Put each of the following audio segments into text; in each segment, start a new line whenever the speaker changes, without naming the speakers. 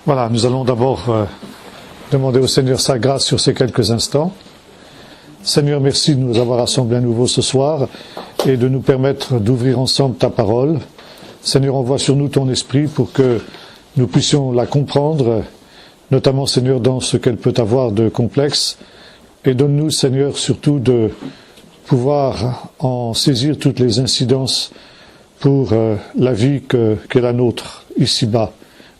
Voilà, nous allons d'abord demander au Seigneur sa grâce sur ces quelques instants. Seigneur, merci de nous avoir rassemblés à nouveau ce soir et de nous permettre d'ouvrir ensemble ta parole. Seigneur, envoie sur nous ton esprit pour que nous puissions la comprendre, notamment, Seigneur, dans ce qu'elle peut avoir de complexe. Et donne-nous, Seigneur, surtout de pouvoir en saisir toutes les incidences pour la vie qu'est la nôtre, ici-bas,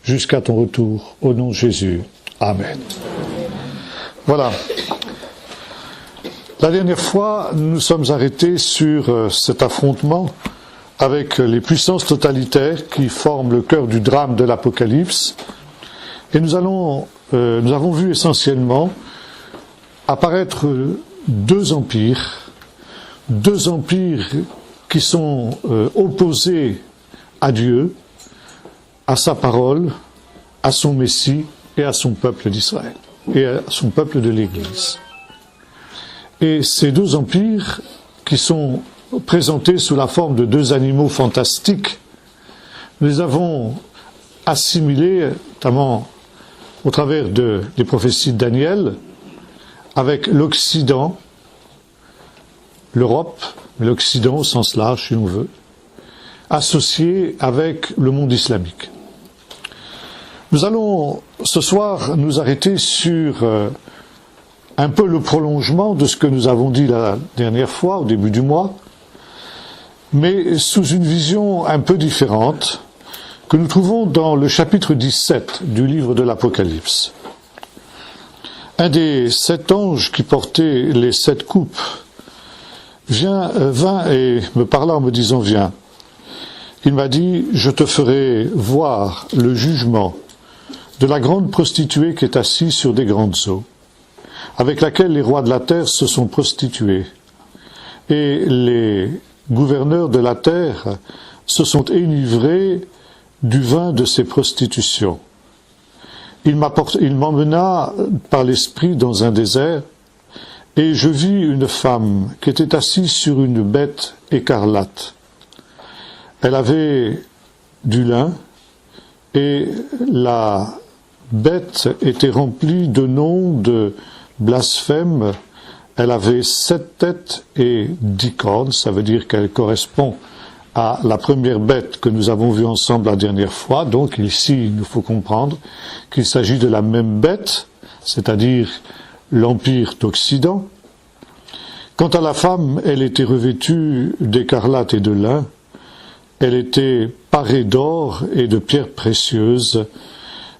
jusqu'à ton retour, au nom de Jésus. Amen. Voilà. La dernière fois, nous sommes arrêtés sur cet affrontement avec les puissances totalitaires qui forment le cœur du drame de l'Apocalypse. Et nous avons vu essentiellement apparaître deux empires qui sont opposés à Dieu, à sa parole, à son Messie et à son peuple d'Israël, et à son peuple de l'Église. Et ces deux empires, qui sont présentés sous la forme de deux animaux fantastiques, nous les avons assimilés, notamment au travers des prophéties de Daniel, avec l'Occident, l'Europe, l'Occident au sens large, si on veut, associé avec le monde islamique. Nous allons ce soir nous arrêter sur un peu le prolongement de ce que nous avons dit la dernière fois, au début du mois, mais sous une vision un peu différente que nous trouvons dans le chapitre 17 du livre de l'Apocalypse. Un des 7 anges qui portaient les 7 coupes vint et me parla en me disant « Viens ». Il m'a dit « Je te ferai voir le jugement de la grande prostituée qui est assise sur des grandes eaux, avec laquelle les rois de la terre se sont prostitués, et les gouverneurs de la terre se sont enivrés du vin de ces prostitutions. Il m'emmena par l'esprit dans un désert, et je vis une femme qui était assise sur une bête écarlate. Elle avait du lin, et la bête était remplie de noms de blasphème. Elle avait 7 têtes et 10 cornes, ça veut dire qu'elle correspond à la première bête que nous avons vue ensemble la dernière fois. Donc ici, il nous faut comprendre qu'il s'agit de la même bête, c'est-à-dire l'Empire d'Occident. Quant à la femme, elle était revêtue d'écarlate et de lin. Elle était parée d'or et de pierres précieuses,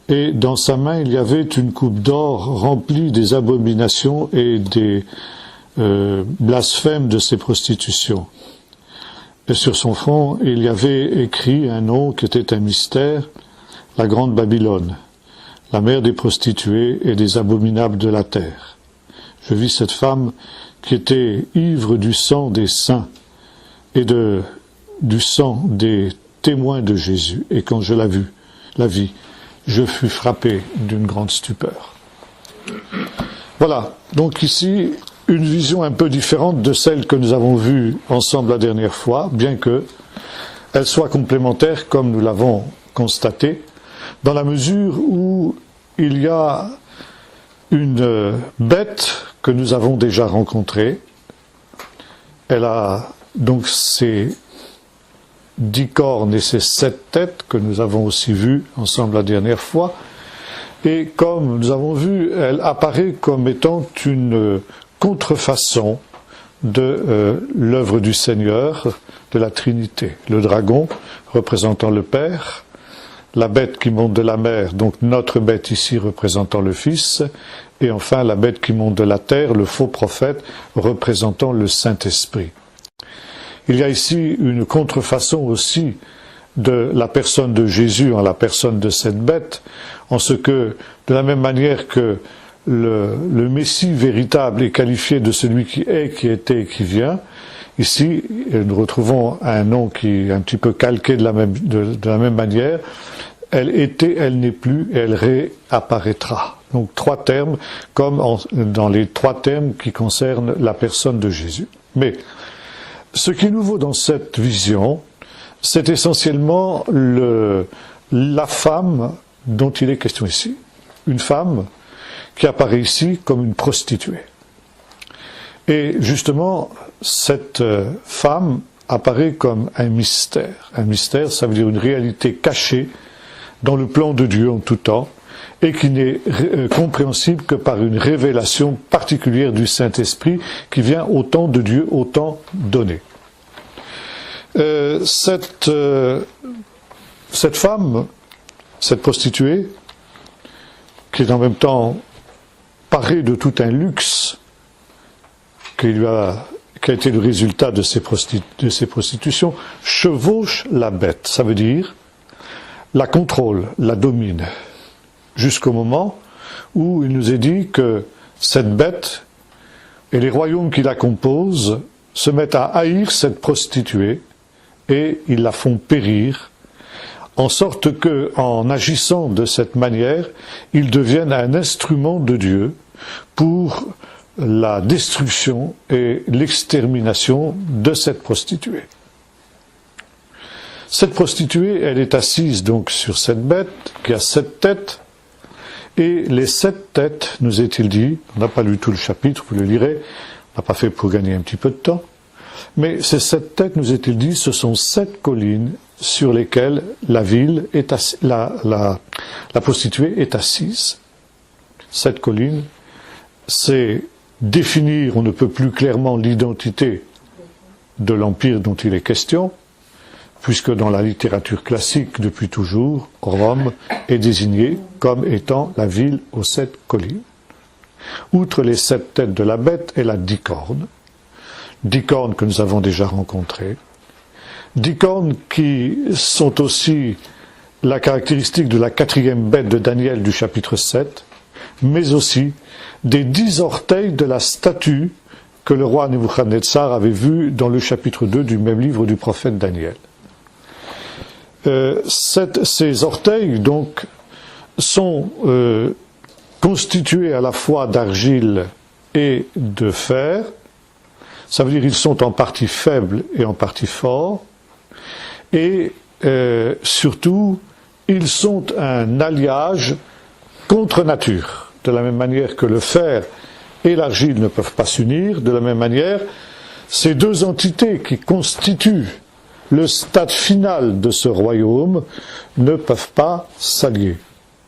et dans sa main il y avait une coupe d'or remplie des abominations et des blasphèmes de ses prostitutions. Et sur son front il y avait écrit un nom qui était un mystère, la grande Babylone, la mère des prostituées et des abominables de la terre. Je vis cette femme qui était ivre du sang des saints et du sang des témoins de Jésus, et quand je la vis, je fus frappé d'une grande stupeur. Voilà, donc ici, une vision un peu différente de celle que nous avons vue ensemble la dernière fois, bien que elle soit complémentaire, comme nous l'avons constaté, dans la mesure où il y a une bête que nous avons déjà rencontrée. Elle a donc ses 10 cornes et ses 7 têtes que nous avons aussi vues ensemble la dernière fois. Et comme nous avons vu, elle apparaît comme étant une contrefaçon de l'œuvre du Seigneur, de la Trinité. Le dragon représentant le Père, la bête qui monte de la mer, donc notre bête ici représentant le Fils, et enfin la bête qui monte de la terre, le faux prophète représentant le Saint-Esprit. Il y a ici une contrefaçon aussi de la personne de Jésus en la personne de cette bête, en ce que, de la même manière que le Messie véritable est qualifié de celui qui est, qui était et qui vient, ici nous retrouvons un nom qui est un petit peu calqué de la même manière. Elle était, elle n'est plus, et elle réapparaîtra. Donc 3 termes, comme dans les 3 termes qui concernent la personne de Jésus. Mais ce qui est nouveau dans cette vision, c'est essentiellement la femme dont il est question ici. Une femme qui apparaît ici comme une prostituée. Et justement, cette femme apparaît comme un mystère. Un mystère, ça veut dire une réalité cachée dans le plan de Dieu en tout temps, et qui n'est compréhensible que par une révélation particulière du Saint-Esprit qui vient au temps de Dieu, au temps donné. Cette femme, cette prostituée, qui est en même temps parée de tout un luxe qui a été le résultat de ses prostitutions, chevauche la bête. Ça veut dire la contrôle, la domine, jusqu'au moment où il nous est dit que cette bête et les royaumes qui la composent se mettent à haïr cette prostituée et ils la font périr, en sorte que, en agissant de cette manière, ils deviennent un instrument de Dieu pour la destruction et l'extermination de cette prostituée. Cette prostituée, elle est assise donc sur cette bête qui a 7 têtes, et les 7 têtes, nous est-il dit, on n'a pas lu tout le chapitre, vous le lirez, on n'a pas fait pour gagner un petit peu de temps, mais ces 7 têtes, nous est-il dit, ce sont 7 collines sur lesquelles la ville est la prostituée est assise. 7 collines, c'est définir, on ne peut plus clairement l'identité de l'empire dont il est question, puisque dans la littérature classique, depuis toujours, Rome est désignée comme étant la ville aux 7 collines. Outre les 7 têtes de la bête, elle a 10 cornes. 10 cornes que nous avons déjà rencontrées. 10 cornes qui sont aussi la caractéristique de la 4e bête de Daniel du chapitre 7, mais aussi des 10 orteils de la statue que le roi Nebuchadnezzar avait vue dans le chapitre 2 du même livre du prophète Daniel. Ces orteils, donc, sont constitués à la fois d'argile et de fer. Ça veut dire qu'ils sont en partie faibles et en partie forts. Et surtout, ils sont un alliage contre nature. De la même manière que le fer et l'argile ne peuvent pas s'unir, de la même manière, ces deux entités qui constituent le stade final de ce royaume ne peuvent pas s'allier.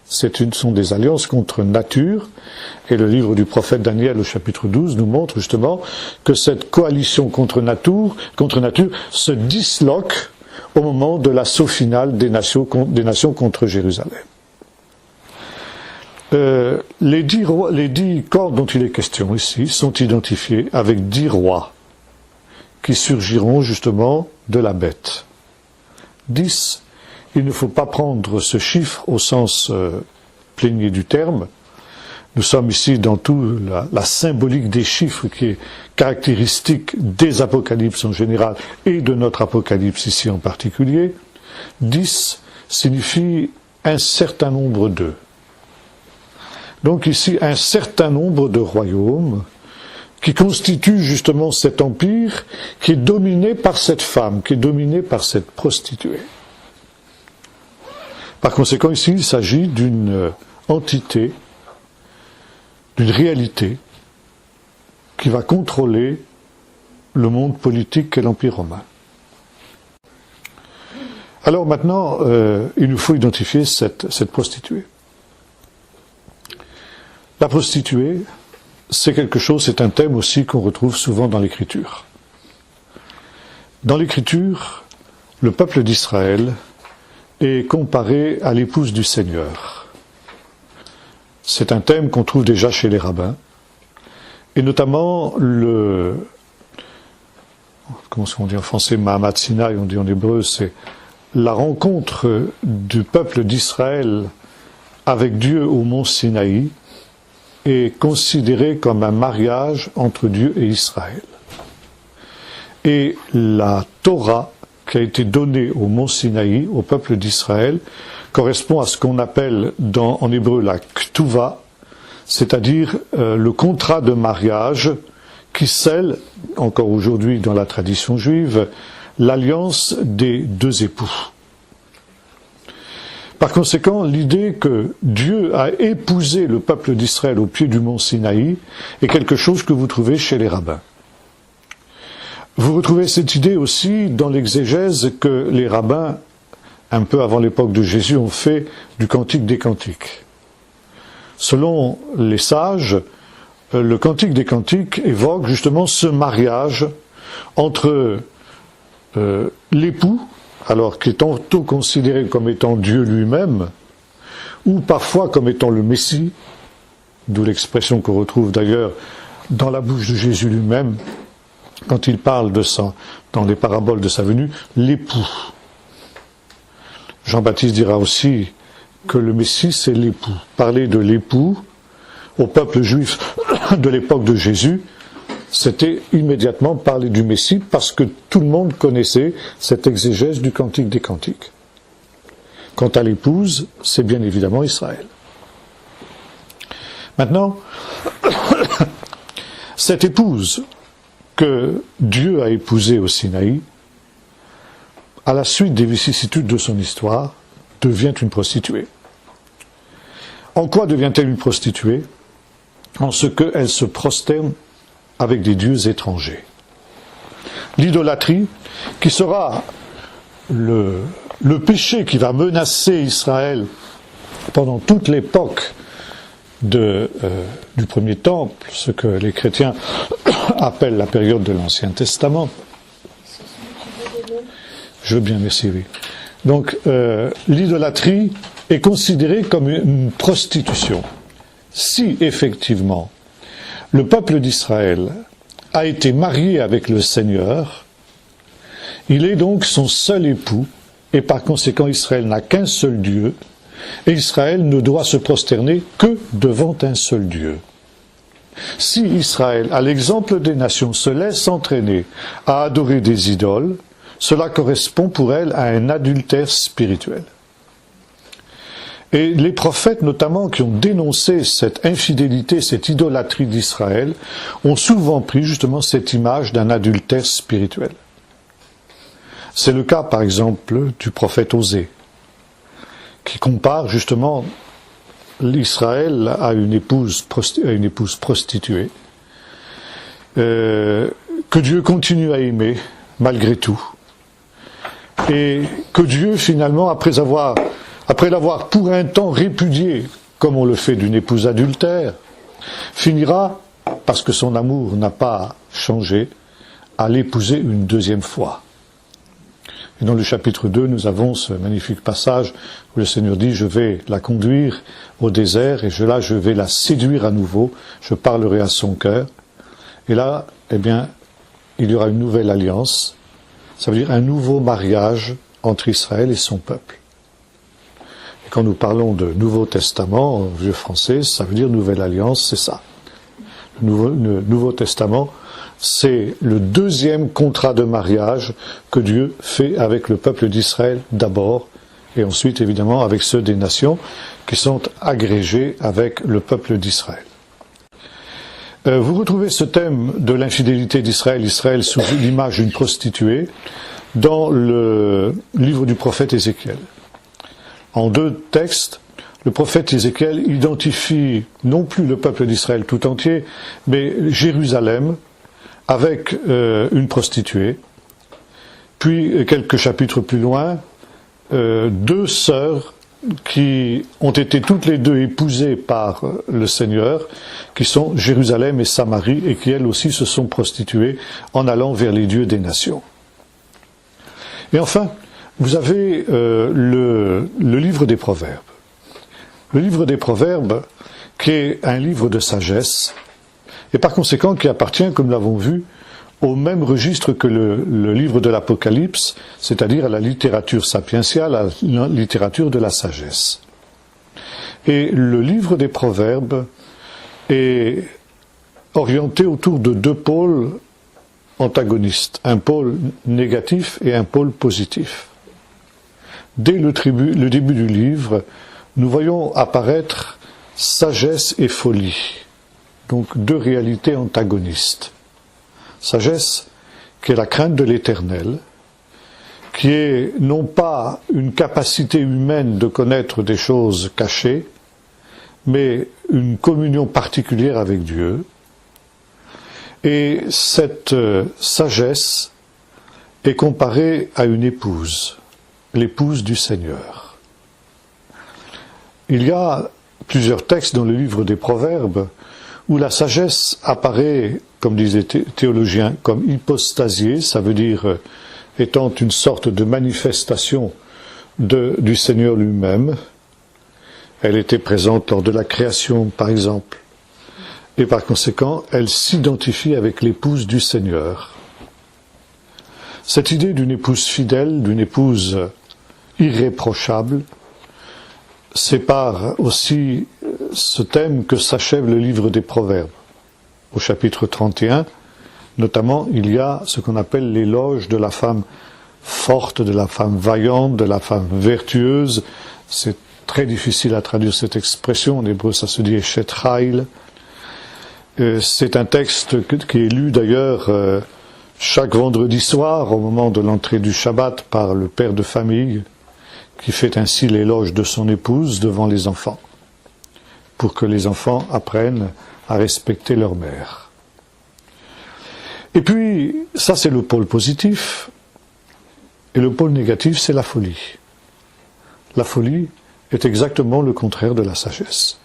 Sont des alliances contre nature, et le livre du prophète Daniel au chapitre 12 nous montre justement que cette coalition contre nature se disloque au moment de l'assaut final des nations contre Jérusalem. Les 10 corps dont il est question ici sont identifiés avec 10 rois qui surgiront justement de la bête. 10, il ne faut pas prendre ce chiffre au sens plénier du terme. Nous sommes ici dans tout la symbolique des chiffres qui est caractéristique des apocalypses en général et de notre apocalypse ici en particulier. 10 signifie un certain nombre d'eux. Donc ici, un certain nombre de royaumes qui constituent justement cet empire qui est dominé par cette femme, qui est dominé par cette prostituée. Par conséquent, ici, il s'agit d'une entité, d'une réalité qui va contrôler le monde politique qu'est l'Empire romain. Alors maintenant, il nous faut identifier cette prostituée. La prostituée, c'est quelque chose, c'est un thème aussi qu'on retrouve souvent dans l'Écriture. Dans l'Écriture, le peuple d'Israël est comparé à l'épouse du Seigneur. C'est un thème qu'on trouve déjà chez les rabbins, et notamment comment on dit en français, Mahamat Sinaï, on dit en hébreu, c'est la rencontre du peuple d'Israël avec Dieu au mont Sinaï, est considéré comme un mariage entre Dieu et Israël. Et la Torah qui a été donnée au mont Sinaï, au peuple d'Israël, correspond à ce qu'on appelle en hébreu la Ktuva, c'est-à-dire le contrat de mariage qui scelle, encore aujourd'hui dans la tradition juive, l'alliance des deux époux. Par conséquent, l'idée que Dieu a épousé le peuple d'Israël au pied du mont Sinaï est quelque chose que vous trouvez chez les rabbins. Vous retrouvez cette idée aussi dans l'exégèse que les rabbins, un peu avant l'époque de Jésus, ont fait du Cantique des Cantiques. Selon les sages, le Cantique des Cantiques évoque justement ce mariage entre l'époux, alors qui est tantôt considéré comme étant Dieu lui-même, ou parfois comme étant le Messie, d'où l'expression qu'on retrouve d'ailleurs dans la bouche de Jésus lui-même, quand il parle de ça, dans les paraboles de sa venue, l'époux. Jean-Baptiste dira aussi que le Messie, c'est l'époux. Parler de l'époux au peuple juif de l'époque de Jésus, c'était immédiatement parler du Messie, parce que tout le monde connaissait cette exégèse du Cantique des Cantiques. Quant à l'épouse, c'est bien évidemment Israël. Maintenant, cette épouse que Dieu a épousée au Sinaï, à la suite des vicissitudes de son histoire, devient une prostituée. En quoi devient-elle une prostituée? En ce qu'elle se prosterne avec des dieux étrangers. L'idolâtrie, qui sera le péché qui va menacer Israël pendant toute l'époque du premier temple, ce que les chrétiens appellent la période de l'Ancien Testament. Je veux bien, merci, oui. Donc, l'idolâtrie est considérée comme une prostitution. Si, effectivement, le peuple d'Israël a été marié avec le Seigneur, il est donc son seul époux, et par conséquent Israël n'a qu'un seul Dieu, et Israël ne doit se prosterner que devant un seul Dieu. Si Israël, à l'exemple des nations, se laisse entraîner à adorer des idoles, cela correspond pour elle à un adultère spirituel. Et les prophètes, notamment, qui ont dénoncé cette infidélité, cette idolâtrie d'Israël, ont souvent pris justement cette image d'un adultère spirituel. C'est le cas, par exemple, du prophète Osée, qui compare justement l'Israël à une épouse prostituée, que Dieu continue à aimer malgré tout, et que Dieu, finalement, après l'avoir pour un temps répudié, comme on le fait d'une épouse adultère, finira, parce que son amour n'a pas changé, à l'épouser une deuxième fois. Et dans le chapitre 2, nous avons ce magnifique passage où le Seigneur dit « Je vais la conduire au désert et je vais la séduire à nouveau, je parlerai à son cœur. » Et là, eh bien, il y aura une nouvelle alliance, ça veut dire un nouveau mariage entre Israël et son peuple. Et quand nous parlons de Nouveau Testament, en vieux français, ça veut dire Nouvelle Alliance, c'est ça. Le Nouveau Testament, c'est le deuxième contrat de mariage que Dieu fait avec le peuple d'Israël d'abord, et ensuite évidemment avec ceux des nations qui sont agrégés avec le peuple d'Israël. Vous retrouvez ce thème de l'infidélité d'Israël, Israël sous l'image d'une prostituée, dans le livre du prophète Ézéchiel. En 2 textes, le prophète Ézéchiel identifie non plus le peuple d'Israël tout entier, mais Jérusalem avec une prostituée. Puis, quelques chapitres plus loin, 2 sœurs qui ont été toutes les 2 épousées par le Seigneur, qui sont Jérusalem et Samarie, et qui elles aussi se sont prostituées en allant vers les dieux des nations. Et enfin, vous avez le livre des Proverbes. Le livre des Proverbes, qui est un livre de sagesse, et par conséquent qui appartient, comme nous l'avons vu, au même registre que le livre de l'Apocalypse, c'est-à-dire à la littérature sapientiale, à la littérature de la sagesse. Et le livre des Proverbes est orienté autour de 2 pôles antagonistes, un pôle négatif et un pôle positif. Dès le début du livre, nous voyons apparaître sagesse et folie, donc 2 réalités antagonistes. Sagesse, qui est la crainte de l'Éternel, qui est non pas une capacité humaine de connaître des choses cachées, mais une communion particulière avec Dieu. Et cette sagesse est comparée à une épouse, l'épouse du Seigneur. Il y a plusieurs textes dans le livre des Proverbes où la sagesse apparaît, comme disaient les théologiens, comme hypostasiée, ça veut dire étant une sorte de manifestation du Seigneur lui-même. Elle était présente lors de la création, par exemple. Et par conséquent, elle s'identifie avec l'épouse du Seigneur. Cette idée d'une épouse fidèle, d'une épouse irréprochable, sépare aussi ce thème que s'achève le livre des Proverbes. Au chapitre 31, notamment, il y a ce qu'on appelle l'éloge de la femme forte, de la femme vaillante, de la femme vertueuse. C'est très difficile à traduire cette expression. En hébreu, ça se dit Eshet Chayil. C'est un texte qui est lu d'ailleurs chaque vendredi soir au moment de l'entrée du Shabbat par le père de famille, qui fait ainsi l'éloge de son épouse devant les enfants, pour que les enfants apprennent à respecter leur mère. Et puis, ça c'est le pôle positif, et le pôle négatif c'est la folie. La folie est exactement le contraire de la sagesse.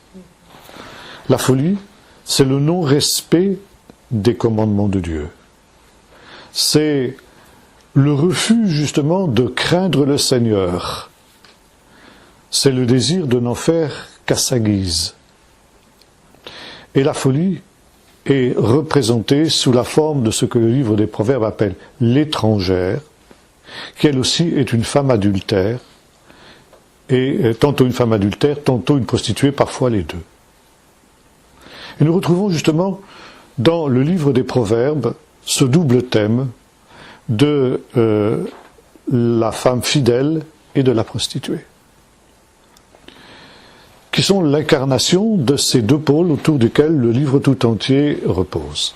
La folie, c'est le non-respect des commandements de Dieu. C'est le refus justement de craindre le Seigneur. C'est le désir de n'en faire qu'à sa guise. Et la folie est représentée sous la forme de ce que le livre des Proverbes appelle l'étrangère, qui elle aussi est une femme adultère, et tantôt une femme adultère, tantôt une prostituée, parfois les deux. Et nous retrouvons justement dans le livre des Proverbes ce double thème de la femme fidèle et de la prostituée, qui sont l'incarnation de ces deux pôles autour desquels le livre tout entier repose.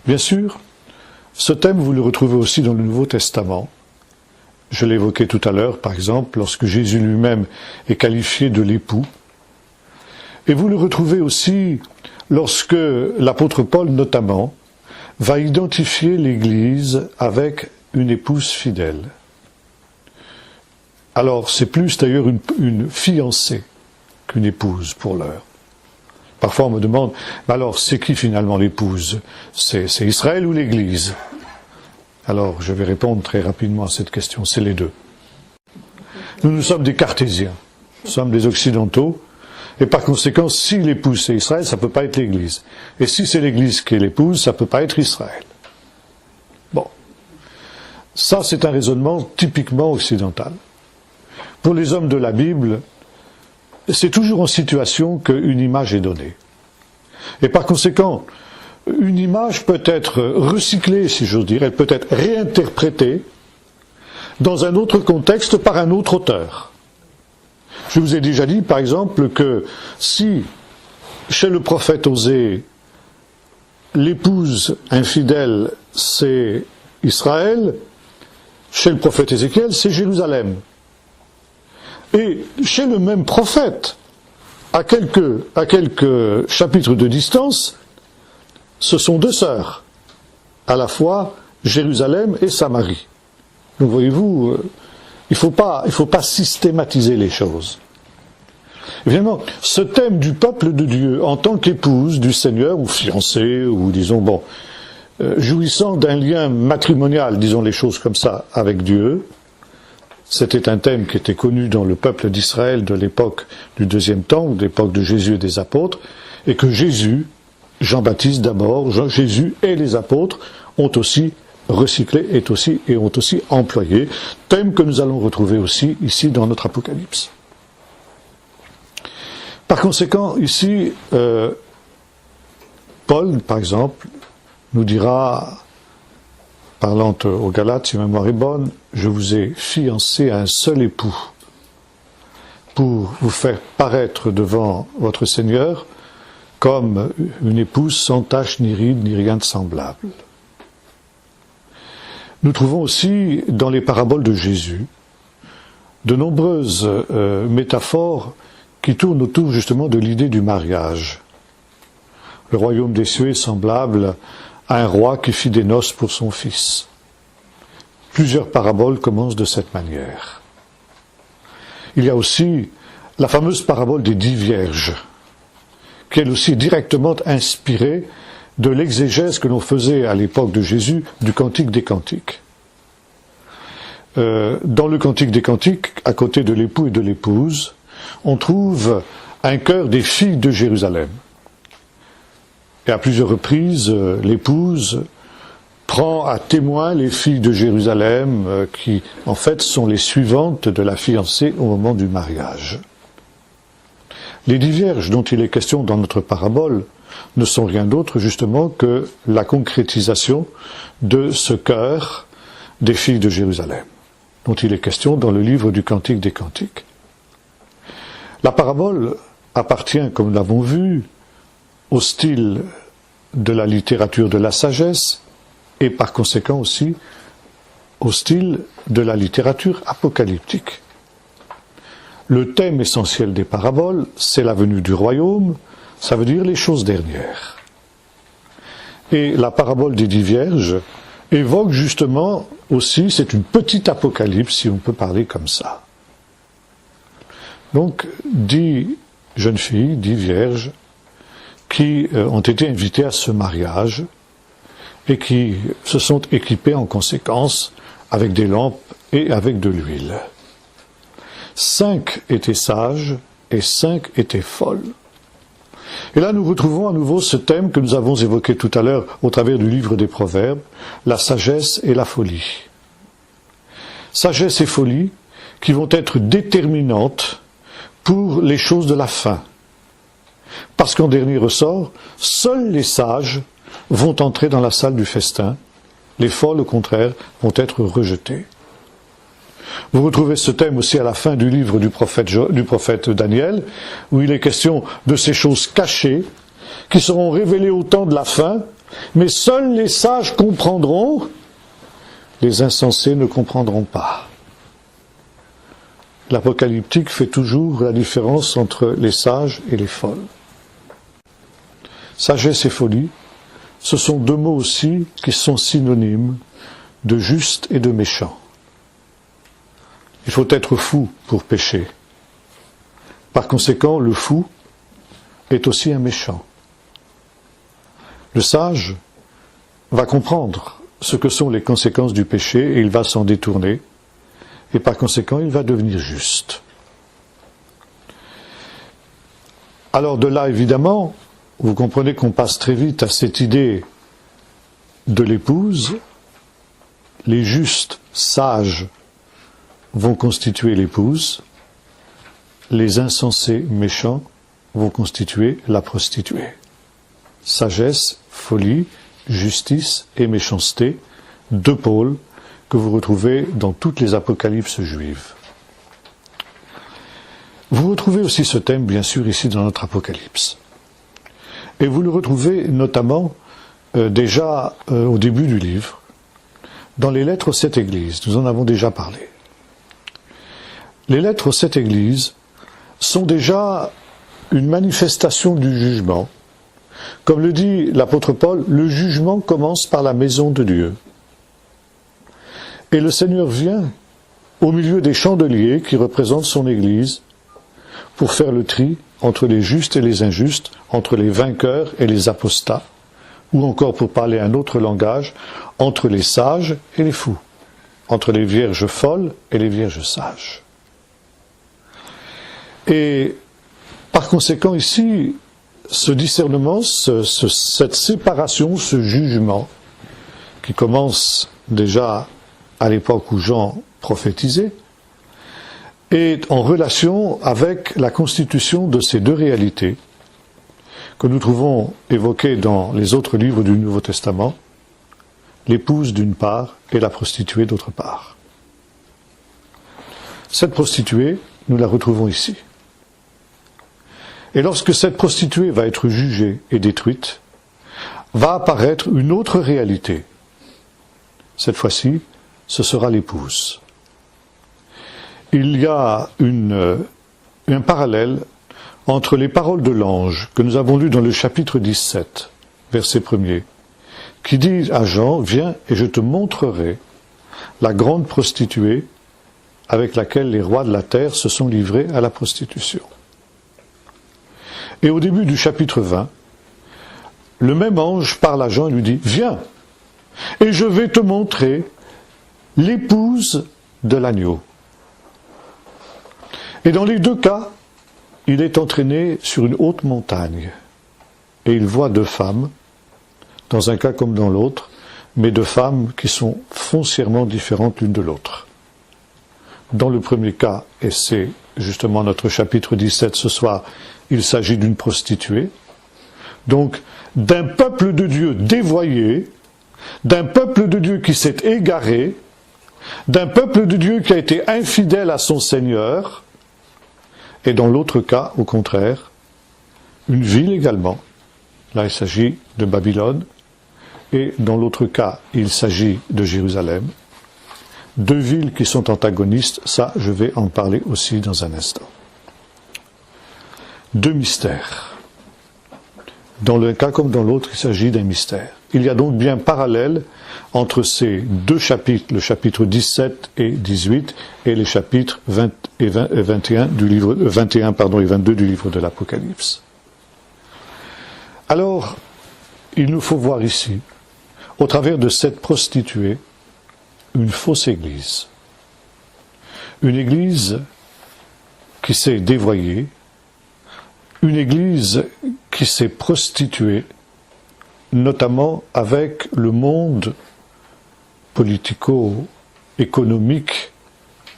Bien sûr, ce thème vous le retrouvez aussi dans le Nouveau Testament. Je l'évoquais tout à l'heure, par exemple, lorsque Jésus lui-même est qualifié de l'époux. Et vous le retrouvez aussi lorsque l'apôtre Paul, notamment, va identifier l'Église avec une épouse fidèle. Alors, c'est plus d'ailleurs une fiancée qu'une épouse pour l'heure. Parfois, on me demande, alors, c'est qui finalement l'épouse? C'est Israël ou l'Église? Alors, je vais répondre très rapidement à cette question, c'est les deux. Nous sommes des cartésiens, nous sommes des occidentaux, et par conséquent, si l'épouse c'est Israël, ça ne peut pas être l'Église. Et si c'est l'Église qui est l'épouse, ça ne peut pas être Israël. Bon. Ça, c'est un raisonnement typiquement occidental. Pour les hommes de la Bible, c'est toujours en situation qu'une image est donnée. Et par conséquent, une image peut être recyclée, si j'ose dire, elle peut être réinterprétée dans un autre contexte par un autre auteur. Je vous ai déjà dit, par exemple, que si, chez le prophète Osée, l'épouse infidèle, c'est Israël, chez le prophète Ézéchiel, c'est Jérusalem. Et chez le même prophète, à quelques chapitres de distance, ce sont deux sœurs, à la fois Jérusalem et Samarie. Donc voyez-vous, il faut pas systématiser les choses. Évidemment, ce thème du peuple de Dieu en tant qu'épouse du Seigneur, ou fiancée, ou disons, jouissant d'un lien matrimonial, disons les choses comme ça, avec Dieu, c'était un thème qui était connu dans le peuple d'Israël de l'époque du deuxième temple, de l'époque de Jésus et des apôtres, et que Jésus, Jean-Baptiste d'abord, Jésus et les apôtres ont aussi recyclé et ont aussi employé, thème que nous allons retrouver aussi ici dans notre Apocalypse. Par conséquent, ici, Paul, par exemple, nous dira, parlant aux Galates, si ma mémoire est bonne, je vous ai fiancé à un seul époux pour vous faire paraître devant votre Seigneur comme une épouse sans tache, ni ride, ni rien de semblable. Nous trouvons aussi dans les paraboles de Jésus de nombreuses métaphores qui tournent autour justement de l'idée du mariage. Le royaume des cieux est semblable à un roi qui fit des noces pour son fils. Plusieurs paraboles commencent de cette manière. Il y a aussi la fameuse parabole des 10 vierges, qui elle aussi est directement inspirée de l'exégèse que l'on faisait à l'époque de Jésus du Cantique des Cantiques. Dans le Cantique des Cantiques, à côté de l'époux et de l'épouse, on trouve un chœur des filles de Jérusalem. Et à plusieurs reprises, l'épouse prend à témoin les filles de Jérusalem, qui en fait sont les suivantes de la fiancée au moment du mariage. Les 10 vierges dont il est question dans notre parabole ne sont rien d'autre justement que la concrétisation de ce chœur des filles de Jérusalem, dont il est question dans le livre du Cantique des Cantiques. La parabole appartient, comme nous l'avons vu, au style de la littérature de la sagesse et par conséquent aussi au style de la littérature apocalyptique. Le thème essentiel des paraboles, c'est la venue du royaume, ça veut dire les choses dernières. Et la parabole des 10 vierges évoque justement aussi, c'est une petite apocalypse, si on peut parler comme ça. Donc, 10 jeunes filles, 10 vierges, qui ont été invitées à ce mariage et qui se sont équipées en conséquence avec des lampes et avec de l'huile. 5 étaient sages et 5 étaient folles. Et là, nous retrouvons à nouveau ce thème que nous avons évoqué tout à l'heure au travers du livre des Proverbes, la sagesse et la folie. Sagesse et folie qui vont être déterminantes pour les choses de la fin. Parce qu'en dernier ressort, seuls les sages vont entrer dans la salle du festin, les folles, au contraire, vont être rejetées. Vous retrouvez ce thème aussi à la fin du livre du prophète Daniel, où il est question de ces choses cachées, qui seront révélées au temps de la fin, mais seuls les sages comprendront, les insensés ne comprendront pas. L'apocalyptique fait toujours la différence entre les sages et les folles. Sagesse et folie, ce sont 2 mots aussi qui sont synonymes de juste et de méchant. Il faut être fou pour pécher. Par conséquent, le fou est aussi un méchant. Le sage va comprendre ce que sont les conséquences du péché et il va s'en détourner. Et par conséquent, il va devenir juste. Alors de là, évidemment, vous comprenez qu'on passe très vite à cette idée de l'épouse. Les justes, sages, vont constituer l'épouse. Les insensés, méchants, vont constituer la prostituée. Sagesse, folie, justice et méchanceté, 2 pôles que vous retrouvez dans toutes les apocalypses juives. Vous retrouvez aussi ce thème, bien sûr, ici dans notre apocalypse. Et vous le retrouvez notamment déjà au début du livre, dans les lettres aux 7 églises. Nous en avons déjà parlé. Les lettres aux 7 églises sont déjà une manifestation du jugement. Comme le dit l'apôtre Paul, le jugement commence par la maison de Dieu. Et le Seigneur vient au milieu des chandeliers qui représentent son Église pour faire le tri entre les justes et les injustes, entre les vainqueurs et les apostats, ou encore pour parler un autre langage, entre les sages et les fous, entre les vierges folles et les vierges sages. Et par conséquent ici, ce discernement, cette séparation, ce jugement, qui commence déjà à l'époque où Jean prophétisait, est en relation avec la constitution de ces 2 réalités que nous trouvons évoquées dans les autres livres du Nouveau Testament, l'épouse d'une part et la prostituée d'autre part. Cette prostituée, nous la retrouvons ici. Et lorsque cette prostituée va être jugée et détruite, va apparaître une autre réalité. Cette fois-ci, ce sera l'épouse. Il y a un parallèle entre les paroles de l'ange que nous avons lues dans le chapitre 17, verset 1er, qui dit à Jean, viens et je te montrerai la grande prostituée avec laquelle les rois de la terre se sont livrés à la prostitution. Et au début du chapitre 20, le même ange parle à Jean et lui dit, viens, et je vais te montrer l'épouse de l'agneau. Et dans les deux cas, il est entraîné sur une haute montagne, et il voit deux femmes, dans un cas comme dans l'autre, mais deux femmes qui sont foncièrement différentes l'une de l'autre. Dans le premier cas, et c'est justement notre chapitre 17 ce soir, il s'agit d'une prostituée, donc d'un peuple de Dieu dévoyé, d'un peuple de Dieu qui s'est égaré, d'un peuple de Dieu qui a été infidèle à son Seigneur, et dans l'autre cas, au contraire, une ville également. Là, il s'agit de Babylone, et dans l'autre cas, il s'agit de Jérusalem. Deux villes qui sont antagonistes, ça, je vais en parler aussi dans un instant. Deux mystères. Dans l'un cas comme dans l'autre, il s'agit d'un mystère. Il y a donc bien parallèle entre ces deux chapitres, le chapitre 17 et 18, et les chapitres 20 et 21 du livre, 21 et 22 du livre de l'Apocalypse. Alors, il nous faut voir ici, au travers de cette prostituée, une fausse église. Une église qui s'est dévoyée, une église qui s'est prostituée, notamment avec le monde politico-économique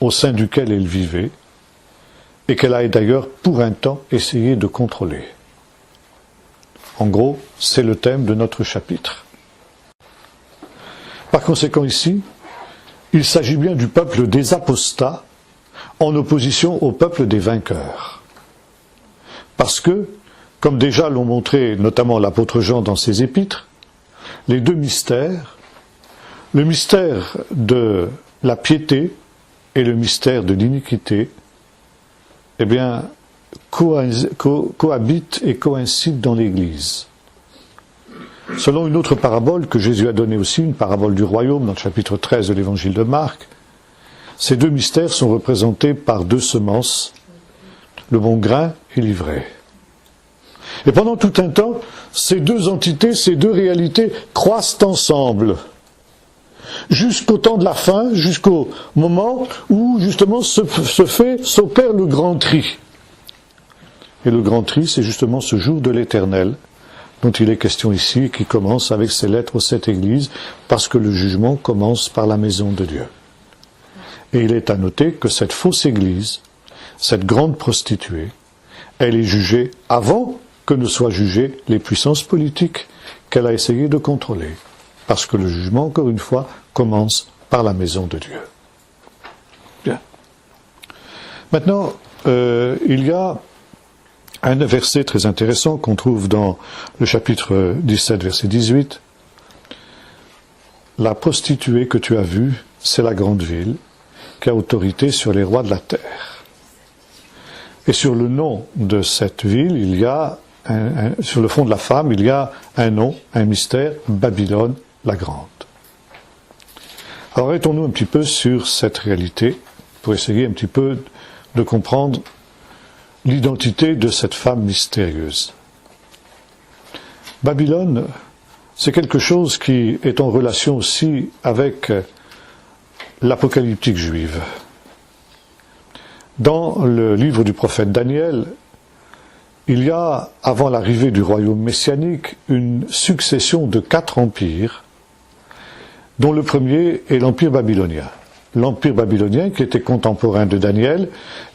au sein duquel elle vivait, et qu'elle a d'ailleurs pour un temps essayé de contrôler. En gros, c'est le thème de notre chapitre. Par conséquent ici, il s'agit bien du peuple des apostats en opposition au peuple des vainqueurs. Parce que, comme déjà l'ont montré notamment l'apôtre Jean dans ses épîtres, les deux mystères, le mystère de la piété et le mystère de l'iniquité, eh bien, cohabitent et coïncident dans l'Église. Selon une autre parabole que Jésus a donnée aussi, une parabole du royaume dans le chapitre 13 de l'évangile de Marc, ces deux mystères sont représentés par deux semences, le bon grain et l'ivraie. Et pendant tout un temps, ces deux entités, ces deux réalités croissent ensemble, jusqu'au temps de la fin, jusqu'au moment où justement s'opère le grand tri. Et le grand tri, c'est justement ce jour de l'Éternel, dont il est question ici, qui commence avec ces lettres aux 7 églises, parce que le jugement commence par la maison de Dieu. Et il est à noter que cette fausse église, cette grande prostituée, elle est jugée avant que ne soient jugées les puissances politiques qu'elle a essayé de contrôler. Parce que le jugement, encore une fois, commence par la maison de Dieu. Bien. Maintenant, il y a un verset très intéressant qu'on trouve dans le chapitre 17, verset 18. La prostituée que tu as vue, c'est la grande ville qui a autorité sur les rois de la terre. Et sur le nom de cette ville, il y a sur le fond de la femme, il y a un nom, un mystère, Babylone la grande. Alors arrêtons-nous un petit peu sur cette réalité pour essayer un petit peu de comprendre l'identité de cette femme mystérieuse. Babylone, c'est quelque chose qui est en relation aussi avec l'apocalyptique juive. Dans le livre du prophète Daniel, il y a, avant l'arrivée du royaume messianique, une succession de 4 empires, dont le premier est l'empire babylonien. L'empire babylonien qui était contemporain de Daniel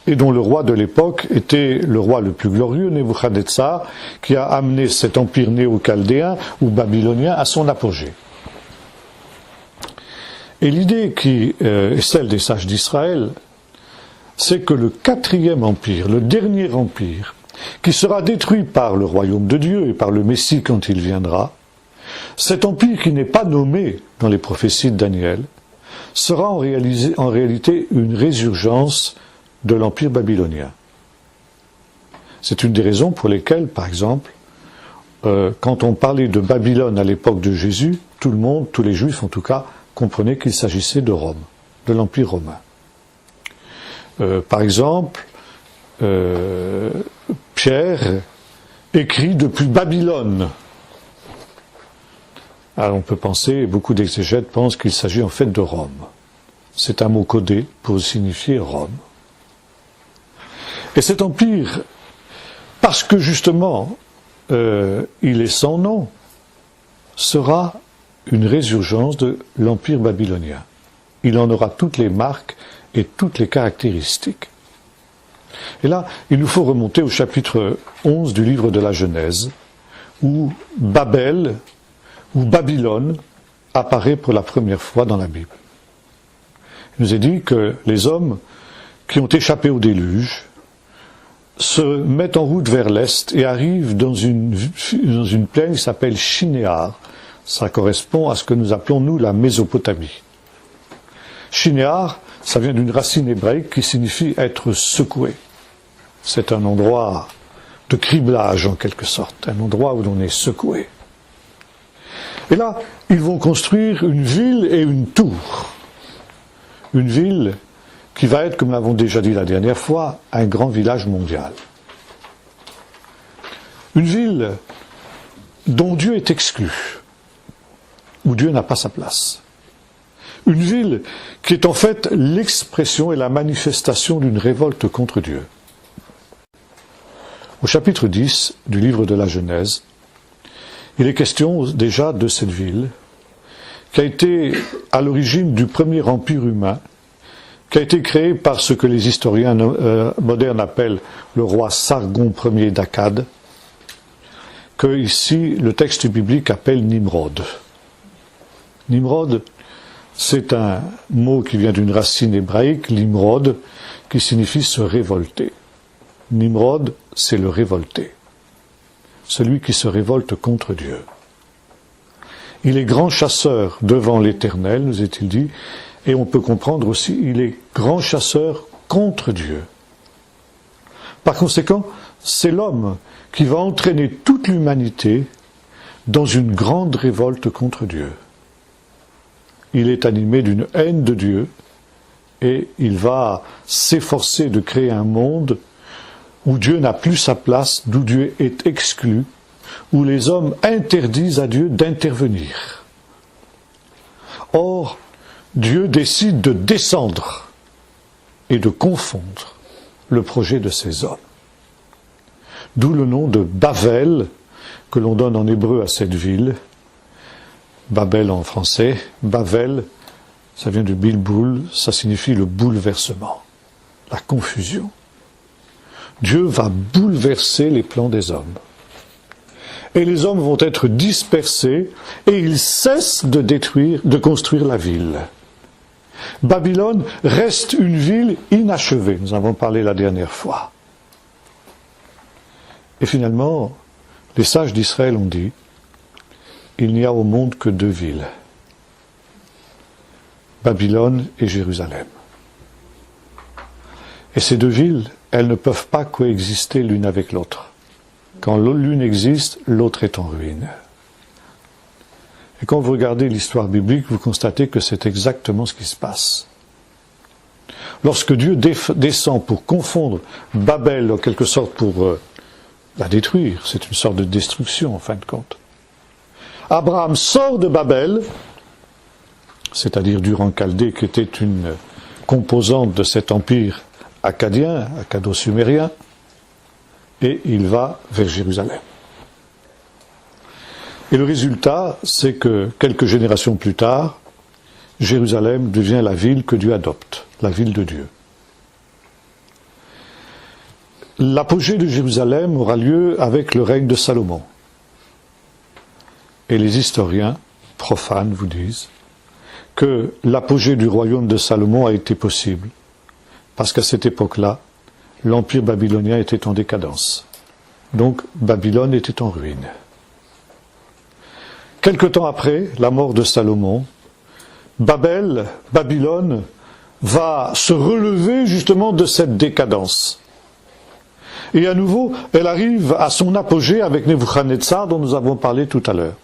et dont le roi de l'époque était le roi le plus glorieux, Nebuchadnezzar, qui a amené cet empire néo-chaldéen ou babylonien à son apogée. Et l'idée qui est celle des sages d'Israël, c'est que le 4e empire, le dernier empire, qui sera détruit par le royaume de Dieu et par le Messie quand il viendra, cet empire qui n'est pas nommé dans les prophéties de Daniel, sera en réalité une résurgence de l'Empire babylonien. C'est une des raisons pour lesquelles, par exemple, quand on parlait de Babylone à l'époque de Jésus, tout le monde, tous les Juifs en tout cas, comprenaient qu'il s'agissait de Rome, de l'Empire romain. Par exemple, Pierre écrit depuis Babylone. Alors on peut penser, beaucoup d'exégètes pensent qu'il s'agit en fait de Rome. C'est un mot codé pour signifier Rome. Et cet empire, parce que justement il est sans nom, sera une résurgence de l'Empire babylonien. Il en aura toutes les marques et toutes les caractéristiques. Et là, il nous faut remonter au chapitre 11 du livre de la Genèse, où Babel, où Babylone apparaît pour la première fois dans la Bible. Il nous est dit que les hommes qui ont échappé au déluge se mettent en route vers l'est et arrivent dans une plaine qui s'appelle Shinéar. Ça correspond à ce que nous appelons, nous, la Mésopotamie. Shinéar, ça vient d'une racine hébraïque qui signifie être secoué. C'est un endroit de criblage, en quelque sorte, un endroit où l'on est secoué. Et là, ils vont construire une ville et une tour. Une ville qui va être, comme nous l'avons déjà dit la dernière fois, un grand village mondial. Une ville dont Dieu est exclu, où Dieu n'a pas sa place. Une ville qui est en fait l'expression et la manifestation d'une révolte contre Dieu. Au chapitre 10 du livre de la Genèse, il est question déjà de cette ville qui a été à l'origine du premier empire humain, qui a été créé par ce que les historiens modernes appellent le roi Sargon Ier d'Akkad, que ici le texte biblique appelle Nimrod. Nimrod, c'est un mot qui vient d'une racine hébraïque, limrod, qui signifie se révolter. Nimrod, c'est le révolté, celui qui se révolte contre Dieu. Il est grand chasseur devant l'Éternel, nous est-il dit, et on peut comprendre aussi, il est grand chasseur contre Dieu. Par conséquent, c'est l'homme qui va entraîner toute l'humanité dans une grande révolte contre Dieu. Il est animé d'une haine de Dieu et il va s'efforcer de créer un monde où Dieu n'a plus sa place, d'où Dieu est exclu, où les hommes interdisent à Dieu d'intervenir. Or, Dieu décide de descendre et de confondre le projet de ces hommes. D'où le nom de Bavel, que l'on donne en hébreu à cette ville. Babel en français, Bavel, ça vient du bilboul, ça signifie le bouleversement, la confusion. Dieu va bouleverser les plans des hommes. Et les hommes vont être dispersés et ils cessent de construire la ville. Babylone reste une ville inachevée, nous avons parlé la dernière fois. Et finalement, les sages d'Israël ont dit, il n'y a au monde que deux villes, Babylone et Jérusalem. Et ces deux villes, elles ne peuvent pas coexister l'une avec l'autre. Quand l'une existe, l'autre est en ruine. Et quand vous regardez l'histoire biblique, vous constatez que c'est exactement ce qui se passe. Lorsque Dieu descend pour confondre Babel, en quelque sorte pour la détruire, c'est une sorte de destruction en fin de compte. Abraham sort de Babel, c'est-à-dire d'Ur-en-Chaldée, qui était une composante de cet empire akkadien, akkado-sumérien, et il va vers Jérusalem. Et le résultat, c'est que quelques générations plus tard, Jérusalem devient la ville que Dieu adopte, la ville de Dieu. L'apogée de Jérusalem aura lieu avec le règne de Salomon. Et les historiens profanes vous disent que l'apogée du royaume de Salomon a été possible, parce qu'à cette époque-là, l'empire babylonien était en décadence. Donc Babylone était en ruine. Quelque temps après la mort de Salomon, Babylone, va se relever justement de cette décadence. Et à nouveau, elle arrive à son apogée avec Nebuchadnezzar dont nous avons parlé tout à l'heure.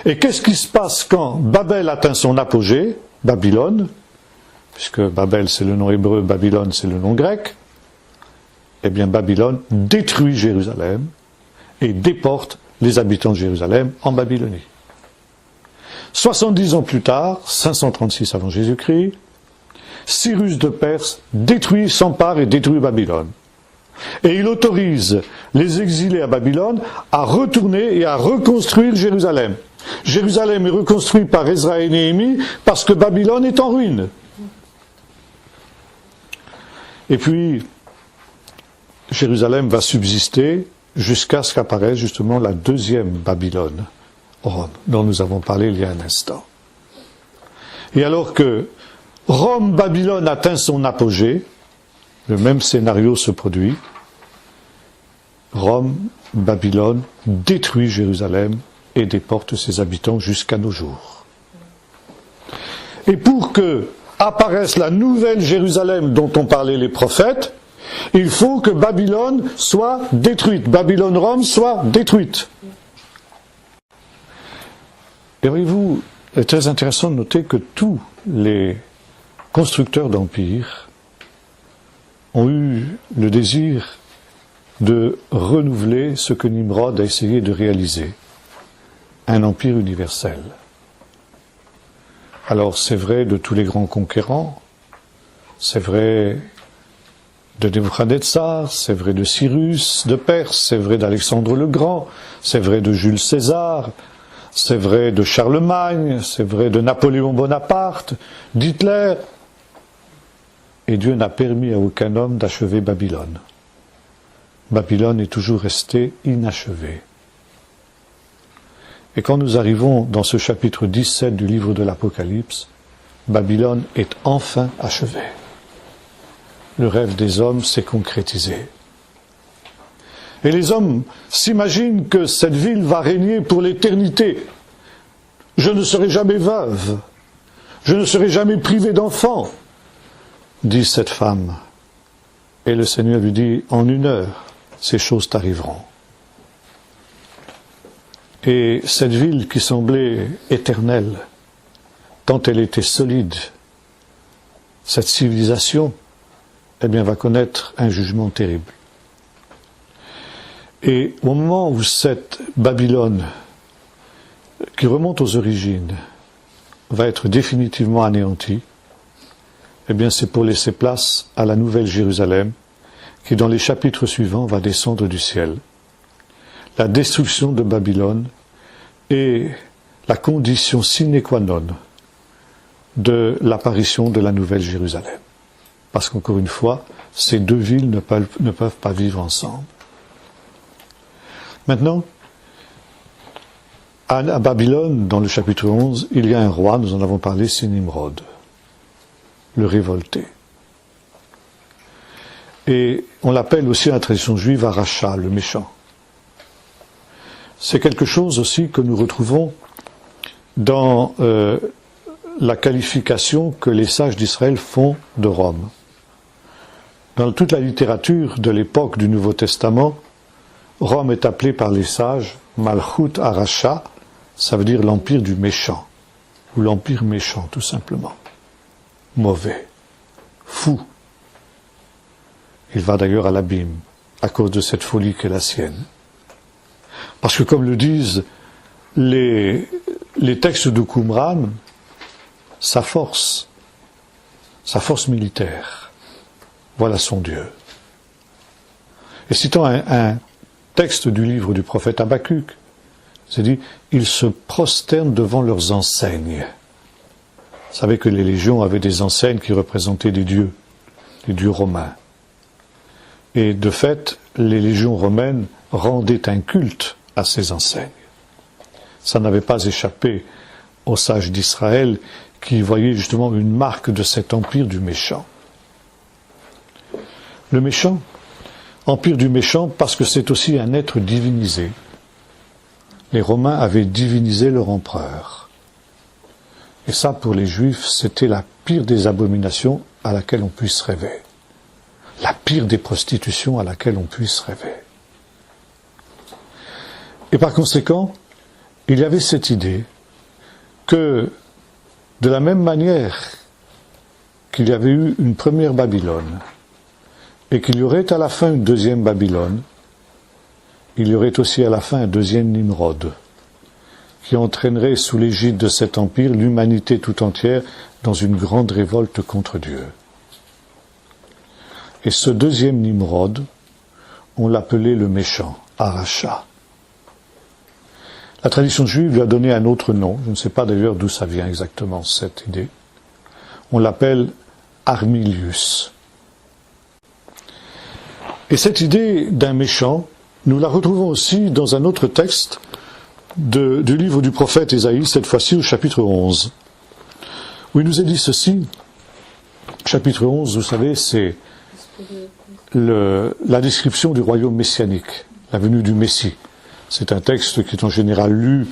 Et qu'est-ce qui se passe quand Babel atteint son apogée, Babylone, puisque Babel c'est le nom hébreu, Babylone c'est le nom grec, eh bien Babylone détruit Jérusalem et déporte les habitants de Jérusalem en Babylonie. 70 ans plus tard, 536 avant Jésus-Christ, Cyrus de Perse détruit, s'empare et détruit Babylone. Et il autorise les exilés à Babylone à retourner et à reconstruire Jérusalem. Jérusalem est reconstruit par Ezra et Néhémie parce que Babylone est en ruine. Et puis, Jérusalem va subsister jusqu'à ce qu'apparaisse justement la deuxième Babylone, Rome, dont nous avons parlé il y a un instant. Et alors que Rome-Babylone atteint son apogée, le même scénario se produit. Rome, Babylone détruit Jérusalem et déporte ses habitants jusqu'à nos jours. Et pour que apparaisse la nouvelle Jérusalem dont ont parlé les prophètes, il faut que Babylone soit détruite. Babylone-Rome soit détruite. Et voyez-vous, c'est très intéressant de noter que tous les constructeurs d'empires ont eu le désir de renouveler ce que Nimrod a essayé de réaliser, un empire universel. Alors c'est vrai de tous les grands conquérants, c'est vrai de Nebuchadnezzar, c'est vrai de Cyrus de Perse, c'est vrai d'Alexandre le Grand, c'est vrai de Jules César, c'est vrai de Charlemagne, c'est vrai de Napoléon Bonaparte, d'Hitler. Et Dieu n'a permis à aucun homme d'achever Babylone. Babylone est toujours restée inachevée. Et quand nous arrivons dans ce chapitre 17 du livre de l'Apocalypse, Babylone est enfin achevée. Le rêve des hommes s'est concrétisé. Et les hommes s'imaginent que cette ville va régner pour l'éternité. Je ne serai jamais veuve. Je ne serai jamais privée d'enfants, dit cette femme. Et le Seigneur lui dit, en 1 heure, ces choses t'arriveront. Et cette ville qui semblait éternelle, tant elle était solide, cette civilisation, eh bien, va connaître un jugement terrible. Et au moment où cette Babylone, qui remonte aux origines, va être définitivement anéantie, eh bien, c'est pour laisser place à la nouvelle Jérusalem, qui dans les chapitres suivants va descendre du ciel. La destruction de Babylone est la condition sine qua non de l'apparition de la nouvelle Jérusalem. Parce qu'encore une fois, ces deux villes ne peuvent pas vivre ensemble. Maintenant, à Babylone, dans le chapitre 11, il y a un roi, nous en avons parlé, c'est Nimrod, le révolté. Et on l'appelle aussi dans la tradition juive Aracha, le méchant. C'est quelque chose aussi que nous retrouvons dans la qualification que les sages d'Israël font de Rome. Dans toute la littérature de l'époque du Nouveau Testament, Rome est appelée par les sages Malchut Aracha, ça veut dire l'empire du méchant, ou l'empire méchant tout simplement. Mauvais, fou. Il va d'ailleurs à l'abîme à cause de cette folie qu'est la sienne. Parce que comme le disent les textes de Qumran, sa force militaire, voilà son Dieu. Et citant un texte du livre du prophète Habakkuk, c'est dit, ils se prosternent devant leurs enseignes. Vous savez que les légions avaient des enseignes qui représentaient des dieux romains. Et de fait, les légions romaines rendaient un culte à ces enseignes. Ça n'avait pas échappé aux sages d'Israël qui voyaient justement une marque de cet empire du méchant. Le méchant, empire du méchant, parce que c'est aussi un être divinisé. Les Romains avaient divinisé leur empereur. Et ça, pour les Juifs, c'était la pire des abominations à laquelle on puisse rêver. La pire des prostitutions à laquelle on puisse rêver. Et par conséquent, il y avait cette idée que, de la même manière qu'il y avait eu une première Babylone, et qu'il y aurait à la fin une deuxième Babylone, il y aurait aussi à la fin un deuxième Nimrod, qui entraînerait sous l'égide de cet empire l'humanité tout entière dans une grande révolte contre Dieu. Et ce deuxième Nimrod, on l'appelait le méchant, Aracha. La tradition juive lui a donné un autre nom, je ne sais pas d'ailleurs d'où ça vient exactement cette idée. On l'appelle Armilius. Et cette idée d'un méchant, nous la retrouvons aussi dans un autre texte du livre du prophète Ésaïe, cette fois-ci au chapitre 11, où il nous est dit ceci. Chapitre 11, vous savez, c'est la description du royaume messianique, la venue du Messie. C'est un texte qui est en général lu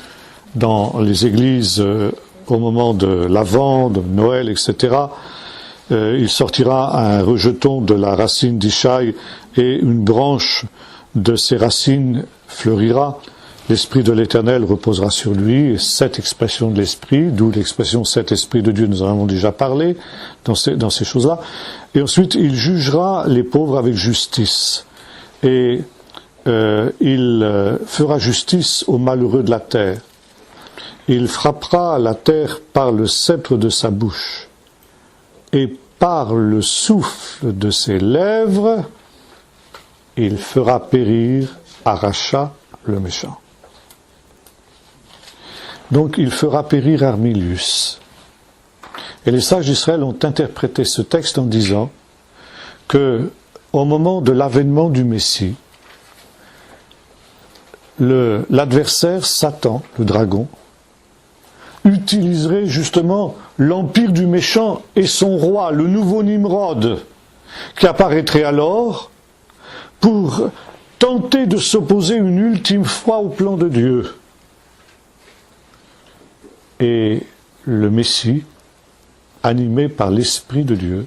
dans les églises au moment de l'Avent, de Noël, etc. Il sortira un rejeton de la racine d'Ishaï et une branche de ses racines fleurira. L'Esprit de l'Éternel reposera sur lui, et cette expression de l'Esprit, d'où l'expression cet Esprit de Dieu, nous en avons déjà parlé dans ces choses-là. Et ensuite, il jugera les pauvres avec justice. Et il fera justice aux malheureux de la terre. Il frappera la terre par le sceptre de sa bouche. Et par le souffle de ses lèvres, il fera périr Aracha, le méchant. Donc il fera périr Armilius. Et les sages d'Israël ont interprété ce texte en disant que, au moment de l'avènement du Messie, l'adversaire, Satan, le dragon, utiliserait justement l'empire du méchant et son roi, le nouveau Nimrod, qui apparaîtrait alors pour tenter de s'opposer une ultime fois au plan de Dieu. Et le Messie, animé par l'Esprit de Dieu,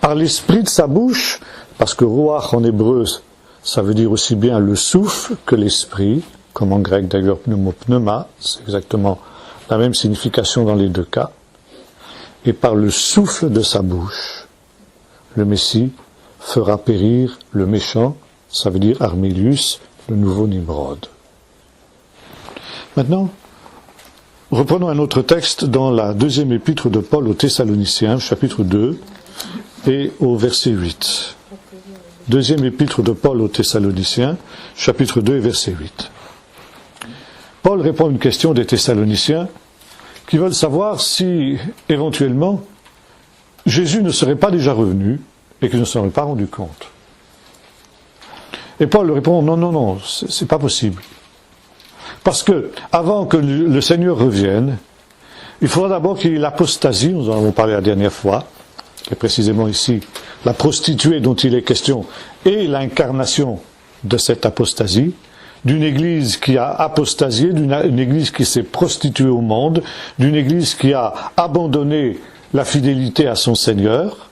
par l'Esprit de sa bouche, parce que Ruach en hébreu, ça veut dire aussi bien le souffle que l'Esprit, comme en grec d'ailleurs pneuma, c'est exactement la même signification dans les deux cas, et par le souffle de sa bouche, le Messie fera périr le méchant, ça veut dire Armilius, le nouveau Nimrod. Maintenant, reprenons un autre texte dans la deuxième épître de Paul aux Thessaloniciens, chapitre 2, et au verset 8. Deuxième épître de Paul aux Thessaloniciens, chapitre 2 et verset 8. Paul répond à une question des Thessaloniciens qui veulent savoir si, éventuellement, Jésus ne serait pas déjà revenu et qu'ils ne s'en seraient pas rendu compte. Et Paul répond, non, c'est pas possible. Parce que, avant que le Seigneur revienne, il faudra d'abord qu'il y ait l'apostasie, nous en avons parlé la dernière fois, et précisément ici, la prostituée dont il est question, et l'incarnation de cette apostasie, d'une église qui a apostasié, d'une église qui s'est prostituée au monde, d'une église qui a abandonné la fidélité à son Seigneur.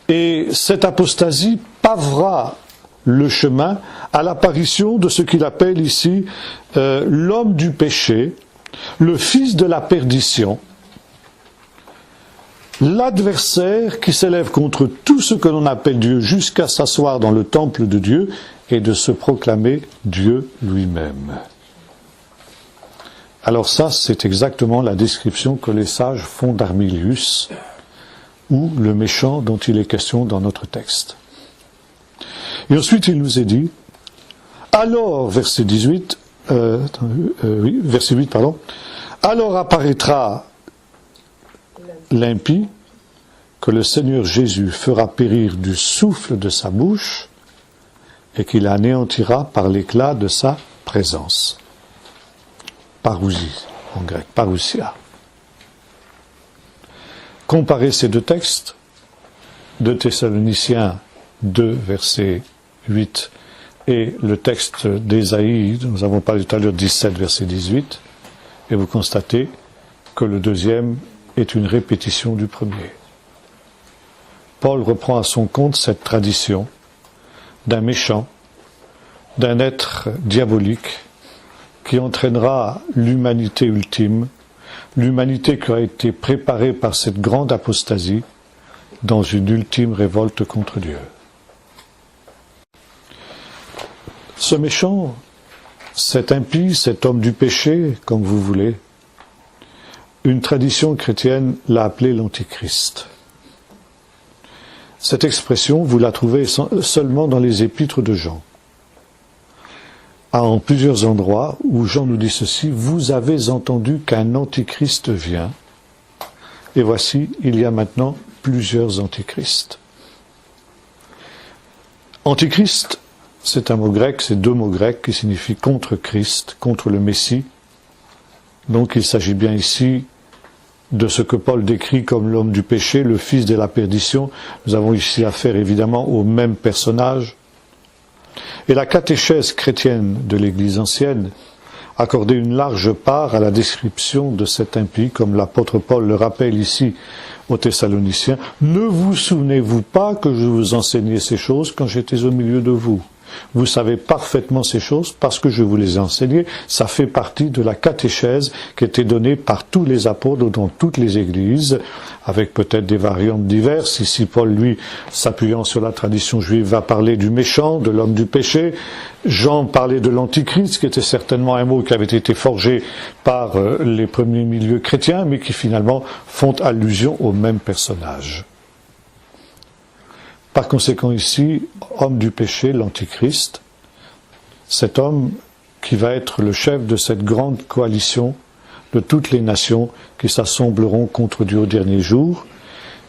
Et cette apostasie pavera le chemin à l'apparition de ce qu'il appelle ici l'homme du péché, le fils de la perdition, l'adversaire qui s'élève contre tout ce que l'on appelle Dieu jusqu'à s'asseoir dans le temple de Dieu et de se proclamer Dieu lui-même. Alors ça, c'est exactement la description que les sages font d'Armilius, ou le méchant dont il est question dans notre texte. Et ensuite, il nous est dit, alors, verset 8, alors apparaîtra l'impie que le Seigneur Jésus fera périr du souffle de sa bouche et qu'il anéantira par l'éclat de sa présence. Parousie, en grec, parousia. Comparez ces deux textes, 2 Thessaloniciens 2, verset 8, et le texte d'Ésaïe, nous avons parlé tout à l'heure 17, verset 18, et vous constatez que le deuxième est une répétition du premier. Paul reprend à son compte cette tradition d'un méchant, d'un être diabolique qui entraînera l'humanité ultime, l'humanité qui a été préparée par cette grande apostasie dans une ultime révolte contre Dieu. Ce méchant, cet impie, cet homme du péché, comme vous voulez, une tradition chrétienne l'a appelé l'Antichrist. Cette expression, vous la trouvez seulement dans les épîtres de Jean. En plusieurs endroits où Jean nous dit ceci, vous avez entendu qu'un antichrist vient, et voici, il y a maintenant plusieurs antichrists. Antichrist, c'est un mot grec, c'est deux mots grecs qui signifient contre Christ, contre le Messie. Donc il s'agit bien ici de ce que Paul décrit comme l'homme du péché, le fils de la perdition. Nous avons ici affaire évidemment au même personnage. Et la catéchèse chrétienne de l'Église ancienne accordait une large part à la description de cet impie, comme l'apôtre Paul le rappelle ici aux Thessaloniciens. Ne vous souvenez-vous pas que je vous enseignais ces choses quand j'étais au milieu de vous ? Vous savez parfaitement ces choses parce que je vous les ai enseignées. Ça fait partie de la catéchèse qui était donnée par tous les apôtres dans toutes les églises, avec peut-être des variantes diverses. Ici, Paul, lui, s'appuyant sur la tradition juive, va parler du méchant, de l'homme du péché. Jean parlait de l'antichrist, qui était certainement un mot qui avait été forgé par les premiers milieux chrétiens, mais qui finalement font allusion au même personnage. Par conséquent ici, homme du péché, l'Antichrist, cet homme qui va être le chef de cette grande coalition de toutes les nations qui s'assembleront contre Dieu au dernier jour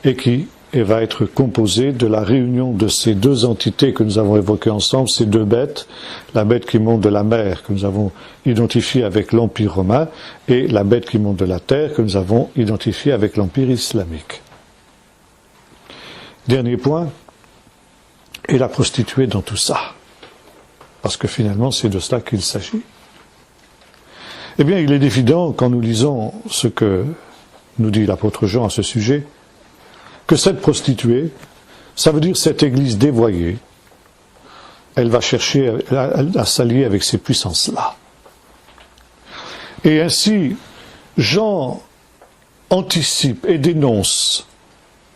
et qui va être composé de la réunion de ces deux entités que nous avons évoquées ensemble, ces deux bêtes, la bête qui monte de la mer que nous avons identifiée avec l'Empire romain et la bête qui monte de la terre que nous avons identifiée avec l'Empire islamique. Dernier point. Et la prostituée dans tout ça. Parce que finalement, c'est de cela qu'il s'agit. Eh bien, il est évident, quand nous lisons ce que nous dit l'apôtre Jean à ce sujet, que cette prostituée, ça veut dire cette église dévoyée, elle va chercher à s'allier avec ces puissances-là. Et ainsi, Jean anticipe et dénonce,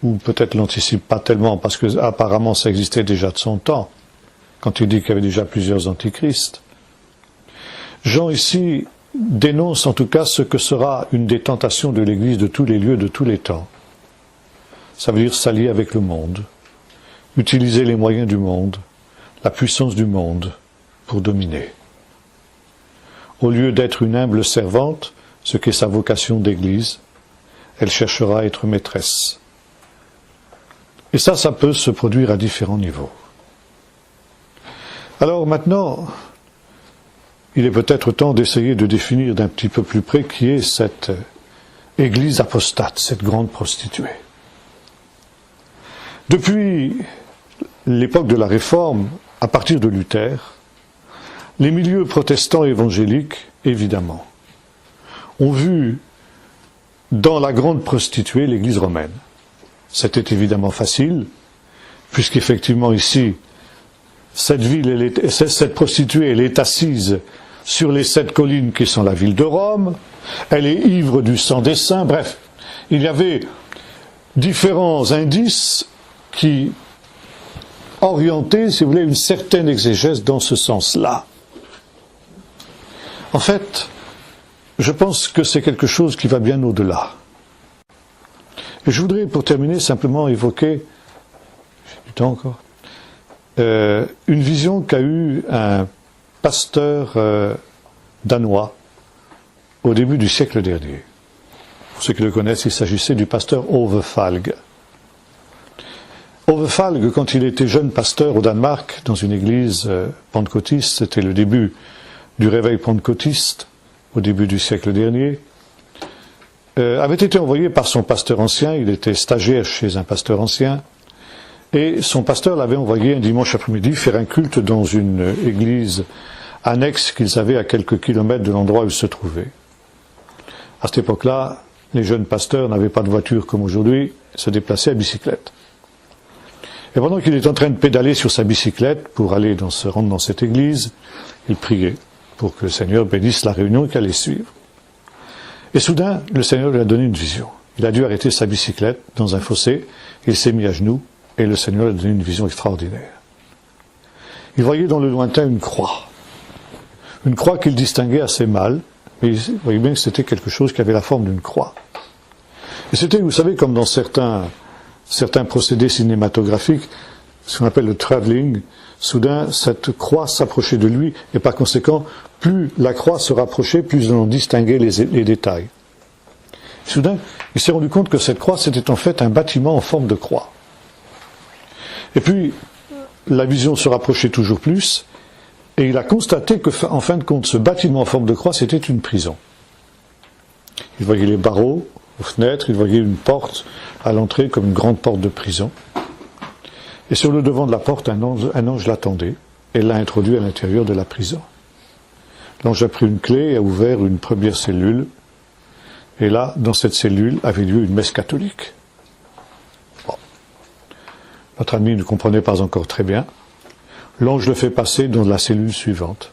ou peut-être l'anticipe pas tellement, parce que apparemment ça existait déjà de son temps, quand il dit qu'il y avait déjà plusieurs antichrists. Jean ici dénonce en tout cas ce que sera une des tentations de l'Église de tous les lieux, de tous les temps. Ça veut dire s'allier avec le monde, utiliser les moyens du monde, la puissance du monde pour dominer. Au lieu d'être une humble servante, ce qu'est sa vocation d'Église, elle cherchera à être maîtresse. Et ça peut se produire à différents niveaux. Alors maintenant, il est peut-être temps d'essayer de définir d'un petit peu plus près qui est cette Église apostate, cette grande prostituée. Depuis l'époque de la Réforme, à partir de Luther, les milieux protestants et évangéliques, évidemment, ont vu dans la grande prostituée l'Église romaine. C'était évidemment facile, puisqu'effectivement ici, cette prostituée, elle est assise sur les 7 collines qui sont la ville de Rome, elle est ivre du sang des saints, bref, il y avait différents indices qui orientaient, si vous voulez, une certaine exégèse dans ce sens-là. En fait, je pense que c'est quelque chose qui va bien au-delà. Et je voudrais, pour terminer, simplement évoquer, j'ai du temps encore, une vision qu'a eue un pasteur danois au début du siècle dernier. Pour ceux qui le connaissent, il s'agissait du pasteur Ove Falg. Ove Falg, quand il était jeune pasteur au Danemark, dans une église pentecôtiste, c'était le début du réveil pentecôtiste, au début du siècle dernier, avait été envoyé par son pasteur ancien, il était stagiaire chez un pasteur ancien, et son pasteur l'avait envoyé un dimanche après-midi faire un culte dans une église annexe qu'ils avaient à quelques kilomètres de l'endroit où ils se trouvaient. À cette époque-là, les jeunes pasteurs n'avaient pas de voiture comme aujourd'hui, se déplaçaient à bicyclette. Et pendant qu'il est en train de pédaler sur sa bicyclette pour aller se rendre dans cette église, il priait pour que le Seigneur bénisse la réunion qui allait suivre. Et soudain, le Seigneur lui a donné une vision. Il a dû arrêter sa bicyclette dans un fossé, il s'est mis à genoux, et le Seigneur lui a donné une vision extraordinaire. Il voyait dans le lointain une croix qu'il distinguait assez mal, mais il voyait bien que c'était quelque chose qui avait la forme d'une croix. Et c'était, vous savez, comme dans certains procédés cinématographiques, ce qu'on appelle le travelling, soudain, cette croix s'approchait de lui, et par conséquent, plus la croix se rapprochait, plus on en distinguait les détails. Soudain, il s'est rendu compte que cette croix, c'était en fait un bâtiment en forme de croix. Et puis, la vision se rapprochait toujours plus, et il a constaté que, en fin de compte, ce bâtiment en forme de croix, c'était une prison. Il voyait les barreaux aux fenêtres, il voyait une porte à l'entrée comme une grande porte de prison. Et sur le devant de la porte, un ange l'attendait et l'a introduit à l'intérieur de la prison. L'ange a pris une clé et a ouvert une première cellule. Et là, dans cette cellule, avait lieu une messe catholique. Bon. Notre ami ne comprenait pas encore très bien. L'ange le fait passer dans la cellule suivante.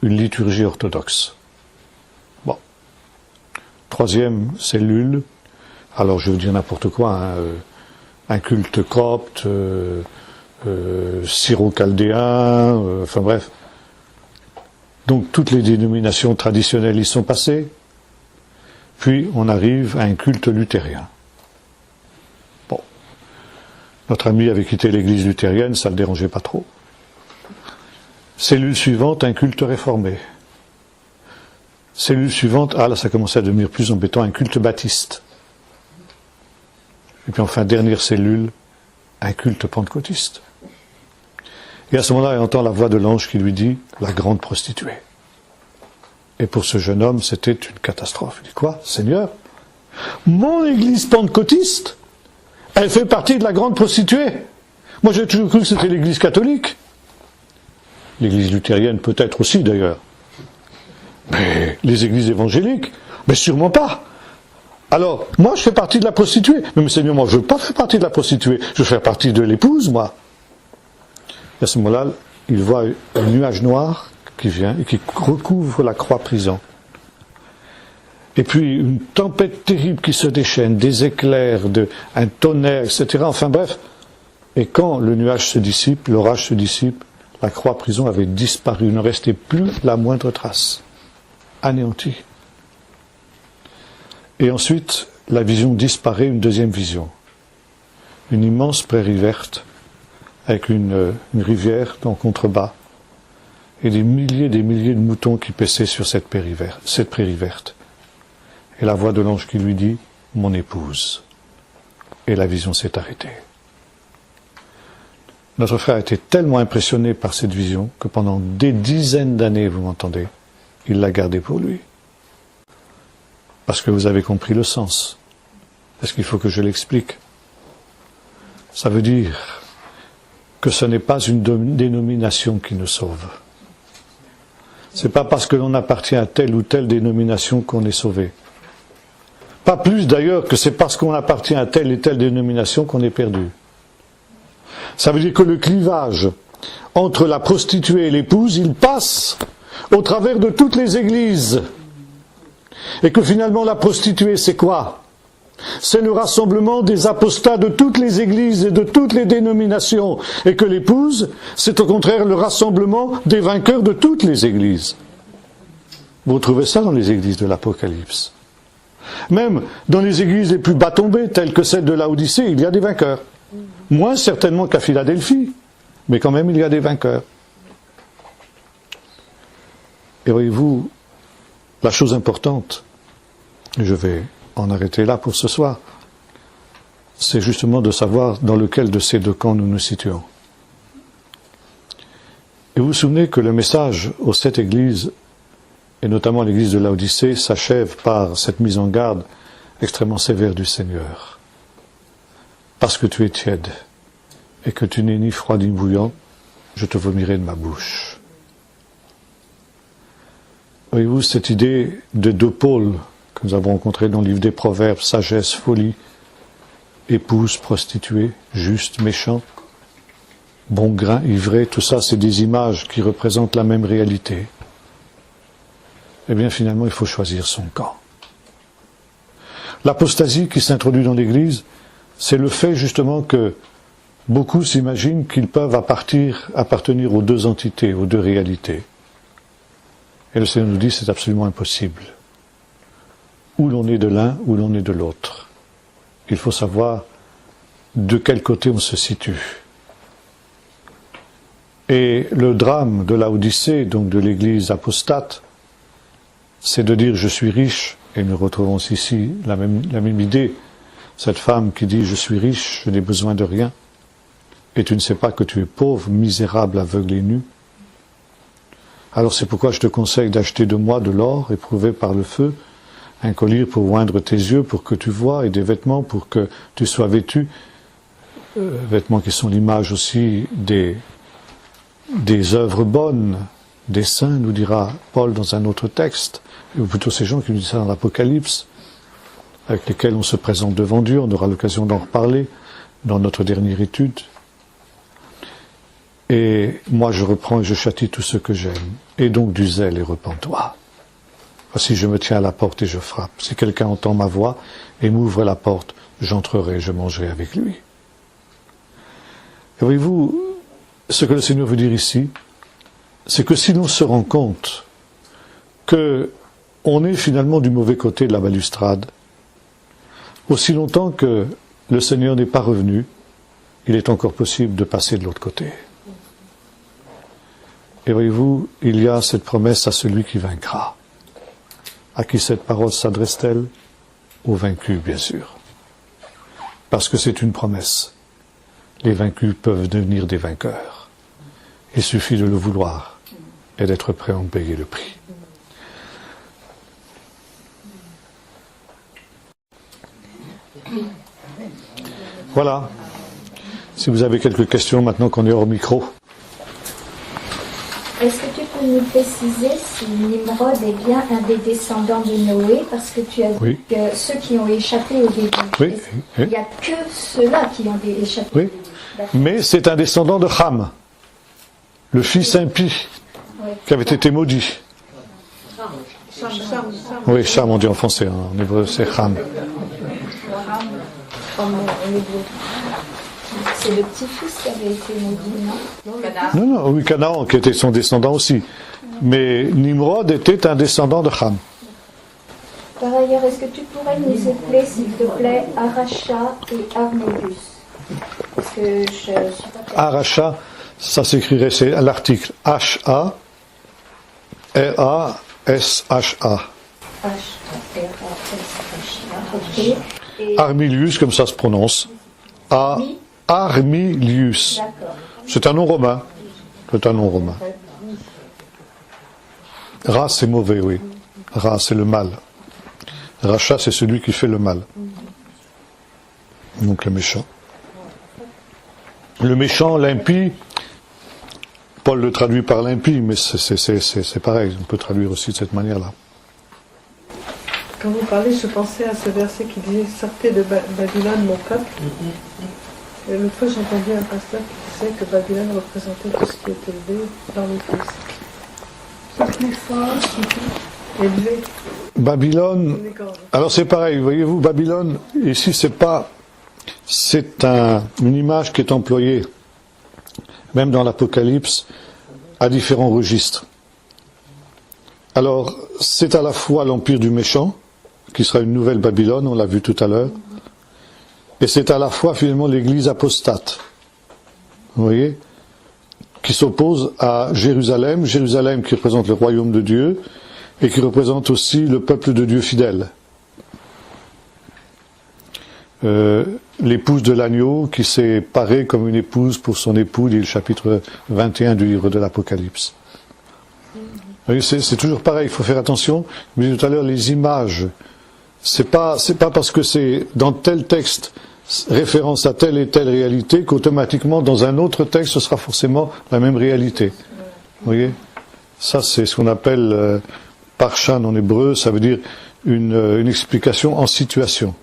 Une liturgie orthodoxe. Bon. Troisième cellule. Alors, je veux dire n'importe quoi, hein, un culte copte, syro-chaldéen, enfin bref. Donc, toutes les dénominations traditionnelles y sont passées. Puis, on arrive à un culte luthérien. Bon. Notre ami avait quitté l'église luthérienne, ça ne le dérangeait pas trop. Cellule suivante, un culte réformé. Cellule suivante, là, ça commençait à devenir plus embêtant, un culte baptiste. Et puis, enfin, dernière cellule, un culte pentecôtiste. Et à ce moment-là, il entend la voix de l'ange qui lui dit « La grande prostituée ». Et pour ce jeune homme, c'était une catastrophe. Il dit quoi, Seigneur? Mon église pentecôtiste, elle fait partie de la grande prostituée. Moi, j'ai toujours cru que c'était l'église catholique. L'église luthérienne peut-être aussi, d'ailleurs. Mais les églises évangéliques, mais sûrement pas. Alors, moi, je fais partie de la prostituée. Mais Seigneur, moi, je ne veux pas faire partie de la prostituée. Je veux faire partie de l'épouse, moi. Et à ce moment-là, il voit un nuage noir qui vient et qui recouvre la croix prison. Et puis une tempête terrible qui se déchaîne, des éclairs, un tonnerre, etc. Enfin bref. Et quand le nuage se dissipe, l'orage se dissipe, la croix prison avait disparu, il ne restait plus la moindre trace. Anéantie. Et ensuite, la vision disparaît, une deuxième vision. Une immense prairie verte, avec une rivière en contrebas, et des milliers de moutons qui paissaient sur cette prairie verte. Et la voix de l'ange qui lui dit « Mon épouse ». Et la vision s'est arrêtée. Notre frère était tellement impressionné par cette vision que pendant des dizaines d'années, vous m'entendez, il l'a gardée pour lui. Parce que vous avez compris le sens. Est-ce qu'il faut que je l'explique? Ça veut dire que ce n'est pas une dénomination qui nous sauve. C'est pas parce que l'on appartient à telle ou telle dénomination qu'on est sauvé. Pas plus d'ailleurs que c'est parce qu'on appartient à telle et telle dénomination qu'on est perdu. Ça veut dire que le clivage entre la prostituée et l'épouse, il passe au travers de toutes les églises. Et que finalement la prostituée, c'est quoi? C'est le rassemblement des apostats de toutes les églises et de toutes les dénominations. Et que l'épouse, c'est au contraire le rassemblement des vainqueurs de toutes les églises. Vous trouvez ça dans les églises de l'Apocalypse. Même dans les églises les plus bas tombées, telles que celle de Laodicée, il y a des vainqueurs. Moins certainement qu'à Philadelphie, mais quand même il y a des vainqueurs. Et voyez-vous, la chose importante, je vais en arrêter là pour ce soir, c'est justement de savoir dans lequel de ces deux camps nous nous situons. Et vous vous souvenez que le message aux 7 églises, et notamment l'église de Laodicée, s'achève par cette mise en garde extrêmement sévère du Seigneur. Parce que tu es tiède, et que tu n'es ni froid ni bouillant, je te vomirai de ma bouche. Voyez-vous, cette idée de 2 pôles, que nous avons rencontré dans le livre des Proverbes, sagesse, folie, épouse, prostituée, juste, méchant, bon grain, ivraie, tout ça c'est des images qui représentent la même réalité. Eh bien finalement il faut choisir son camp. L'apostasie qui s'introduit dans l'Église, c'est le fait justement que beaucoup s'imaginent qu'ils peuvent appartenir aux deux entités, aux deux réalités. Et le Seigneur nous dit c'est absolument impossible. Ou l'on est de l'un, ou l'on est de l'autre. Il faut savoir de quel côté on se situe. Et le drame de la Odyssée, donc de l'Église apostate, c'est de dire je suis riche, et nous retrouvons ici la même idée, cette femme qui dit je suis riche, je n'ai besoin de rien, et tu ne sais pas que tu es pauvre, misérable, aveugle et nu. Alors c'est pourquoi je te conseille d'acheter de moi de l'or éprouvé par le feu, un collier pour oindre tes yeux pour que tu vois, et des vêtements pour que tu sois vêtu, vêtements qui sont l'image aussi des œuvres bonnes, des saints, nous dira Paul dans un autre texte, ou plutôt ces gens qui nous disent ça dans l'Apocalypse, avec lesquels on se présente devant Dieu, on aura l'occasion d'en reparler dans notre dernière étude. Et moi je reprends et je châtie tous ceux que j'aime, et donc du zèle et repens-toi. Voici je me tiens à la porte et je frappe. Si quelqu'un entend ma voix et m'ouvre la porte, j'entrerai, je mangerai avec lui. Et voyez-vous, ce que le Seigneur veut dire ici, c'est que si l'on se rend compte que on est finalement du mauvais côté de la balustrade, aussi longtemps que le Seigneur n'est pas revenu, il est encore possible de passer de l'autre côté. Et voyez-vous, il y a cette promesse à celui qui vaincra. À qui cette parole s'adresse-t-elle? Aux vaincus, bien sûr. Parce que c'est une promesse. Les vaincus peuvent devenir des vainqueurs. Il suffit de le vouloir et d'être prêt à en payer le prix. Voilà. Si vous avez quelques questions maintenant qu'on est hors micro.
Est-ce que tu peux nous préciser si Nimrod est bien un des descendants de Noé? Parce que tu as dit que ceux qui ont échappé au début.
Oui.
Il n'y a que ceux-là qui ont échappé au début.
Mais c'est un descendant de Ham, le fils impie, qui avait été maudit. Oui, Cham, on dit en français, en hébreu c'est Ham.
C'est le petit-fils qui avait été maudit, non?
Non, oui, Canaan, qui était son descendant aussi. Mais Nimrod était un descendant de Ham.
Par ailleurs, est-ce que tu pourrais nous épeler, s'il te plaît, Aracha et Armélius? Parce que je suis pas...
Aracha, ça s'écrirait, c'est l'article H-A, R-A-S-H-A.
H-A-R-A-S-H-A, ok.
Armilius, comme ça se prononce. Armilius. C'est un nom romain. C'est un nom romain. Ra, c'est mauvais, oui. Ra, c'est le mal. Racha, c'est celui qui fait le mal. Donc le méchant. Le méchant, l'impie, Paul le traduit par l'impie, mais c'est pareil, on peut traduire aussi de cette manière-là.
Quand vous parlez, je pensais à ce verset qui disait « Sortez de Babylone, mon peuple ». Et l'autre fois, j'ai entendu un pasteur qui disait que Babylone représentait tout ce qui est élevé dans l'Église. Plus fort, élevé.
Babylone, alors c'est pareil, voyez-vous, Babylone, ici c'est une image qui est employée, même dans l'Apocalypse, à différents registres. Alors, c'est à la fois l'empire du méchant, qui sera une nouvelle Babylone, on l'a vu tout à l'heure, et c'est à la fois finalement l'église apostate, vous voyez, qui s'oppose à Jérusalem, Jérusalem qui représente le royaume de Dieu, et qui représente aussi le peuple de Dieu fidèle. L'épouse de l'agneau qui s'est parée comme une épouse pour son époux, dit le chapitre 21 du livre de l'Apocalypse. C'est toujours pareil, il faut faire attention. Je disais tout à l'heure, les images, c'est pas parce que c'est dans tel texte référence à telle et telle réalité qu'automatiquement dans un autre texte ce sera forcément la même réalité. Vous voyez? Ça c'est ce qu'on appelle parshan en hébreu, ça veut dire une explication en situation.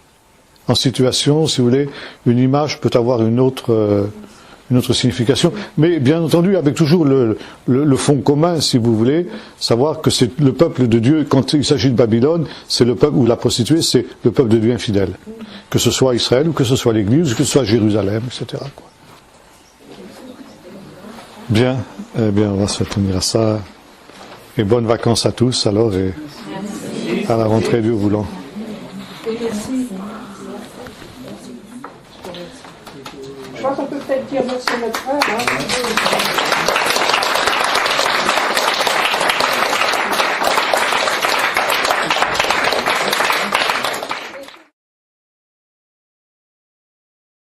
En situation, si vous voulez, une image peut avoir une autre signification, mais bien entendu avec toujours le fond commun, si vous voulez, savoir que c'est le peuple de Dieu. Quand il s'agit de Babylone, c'est le peuple, ou la prostituée, c'est le peuple de Dieu infidèle. Que ce soit Israël, ou que ce soit l'Église, ou que ce soit Jérusalem, etc. Bien, eh bien, on va se tenir à ça. Et bonnes vacances à tous, alors, et à la rentrée, Dieu voulant.
Je crois qu'on peut peut-être dire merci à notre frère. Hein.